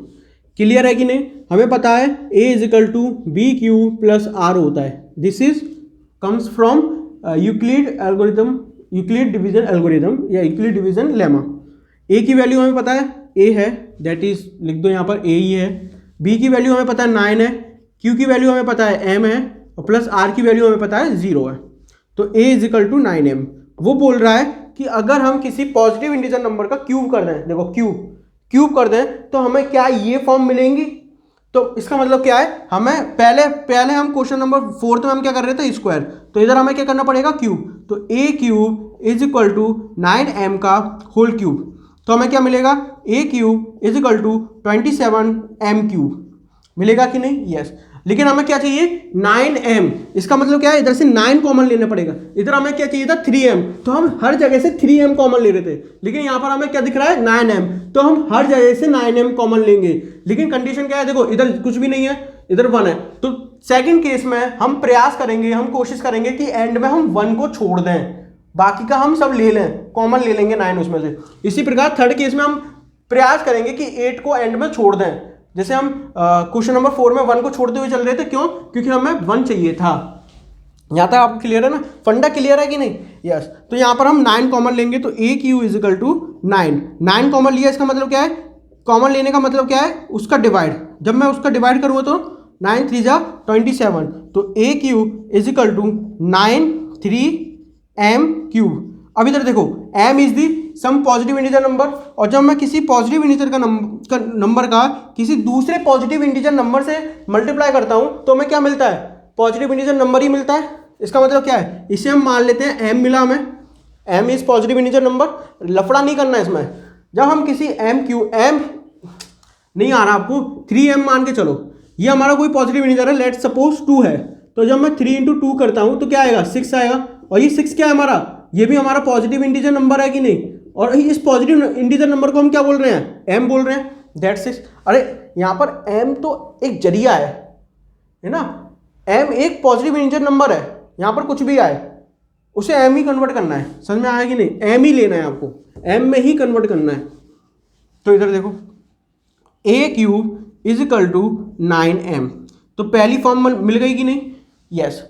Clear है कि नहीं। हमें पता है a is equal to B Q plus r होता है। This is comes from Euclid division algorithm या यूक्लिड डिवीजन लेमा। a की वैल्यू हमें पता है a है, दैट इज लिख दो यहाँ पर a ही है। b की वैल्यू हमें पता है 9 है, q की वैल्यू हमें पता है m है, और प्लस r की वैल्यू हमें पता है 0 है। तो a is equal to 9m। वो बोल रहा है कि अगर हम किसी पॉजिटिव इंटीजर नंबर का क्यूब कर दें, देखो क्यूब कर दें तो हमें क्या ये फॉर्म मिलेंगी। तो इसका मतलब क्या है, हमें पहले हम क्वेश्चन नंबर 4 में हम क्या कर रहे थे, स्क्वायर। तो इधर हमें क्या करना पड़ेगा, क्यूब। तो a cube is equal to 9m का होल क्यूब। तो हमें क्या मिलेगा, a cube is equal to 27m cube मिलेगा कि नहीं, यस। लेकिन हमें क्या चाहिए, 9m। इसका मतलब क्या है, इधर से 9 कॉमन लेना पड़ेगा। इधर हमें क्या चाहिए था, 3m, तो हम हर जगह से 3m कॉमन ले रहे थे। लेकिन यहाँ पर हमें क्या दिख रहा है, 9m, तो हम हर जगह से 9m कॉमन लेंगे। लेकिन कंडीशन क्या है, देखो इधर कुछ भी नहीं है, इधर 1 है। तो सेकंड केस में हम प्रयास करेंगे, हम कोशिश करेंगे कि एंड में हम 1 को छोड़ दें, बाकी का हम सब ले लें, कॉमन ले लेंगे 9 उसमें से। इसी प्रकार थर्ड केस में हम प्रयास करेंगे कि 8 को एंड में छोड़ दें। जैसे हम क्वेश्चन नंबर 4 में 1 को छोड़ते हुए चल रहे थे, क्यों, क्योंकि हमें 1 चाहिए था। यहाँ तक आपको क्लियर है ना, फंडा क्लियर है कि नहीं, यस। तो यहाँ पर हम 9 कॉमन लेंगे, तो a q is equal to 9 common लिया, इसका मतलब क्या है, कॉमन लेने का मतलब क्या है, उसका डिवाइड। जब मैं उसका डिवाइड करूँगा तो 9 3 जा 27, तो a q is equal to 9 3m cube. अब इधर देखो m is the some positive integer number, और जब मैं किसी पॉजिटिव इंटीजर का नंबर का किसी दूसरे पॉजिटिव इंटीजर नंबर से मल्टीप्लाई करता हूं तो हमें क्या मिलता है, पॉजिटिव इंटीजर नंबर ही मिलता है। इसका मतलब क्या है, इसे हम मान लेते हैं m मिला हमें, m is positive integer number, लफड़ा नहीं करना है इसमें। जब हम किसी एम नहीं आ रहा आपको, 3m मान के चलो, ये हमारा कोई पॉजिटिव इंटीजर है, लेट सपोज 2 है, तो जब मैं 3 × 2 करता हूं तो क्या आएगा, 6 आएगा। और ये 6 क्या है हमारा, ये भी हमारा पॉजिटिव इंटीजर नंबर है कि नहीं, और इस पॉजिटिव इंटीजर नंबर को हम क्या बोल रहे हैं, m बोल रहे हैं, दैट्स इट। अरे यहाँ पर m तो एक जरिया है ना, m एक पॉजिटिव इंटीजर नंबर है, यहाँ पर कुछ भी आए उसे m ही कन्वर्ट करना है, समझ में आया कि नहीं, m ही लेना है आपको, m में ही कन्वर्ट करना है। तो इधर देखो a³ = 9m, तो पहली फॉर्म मिल गई कि नहीं, यस।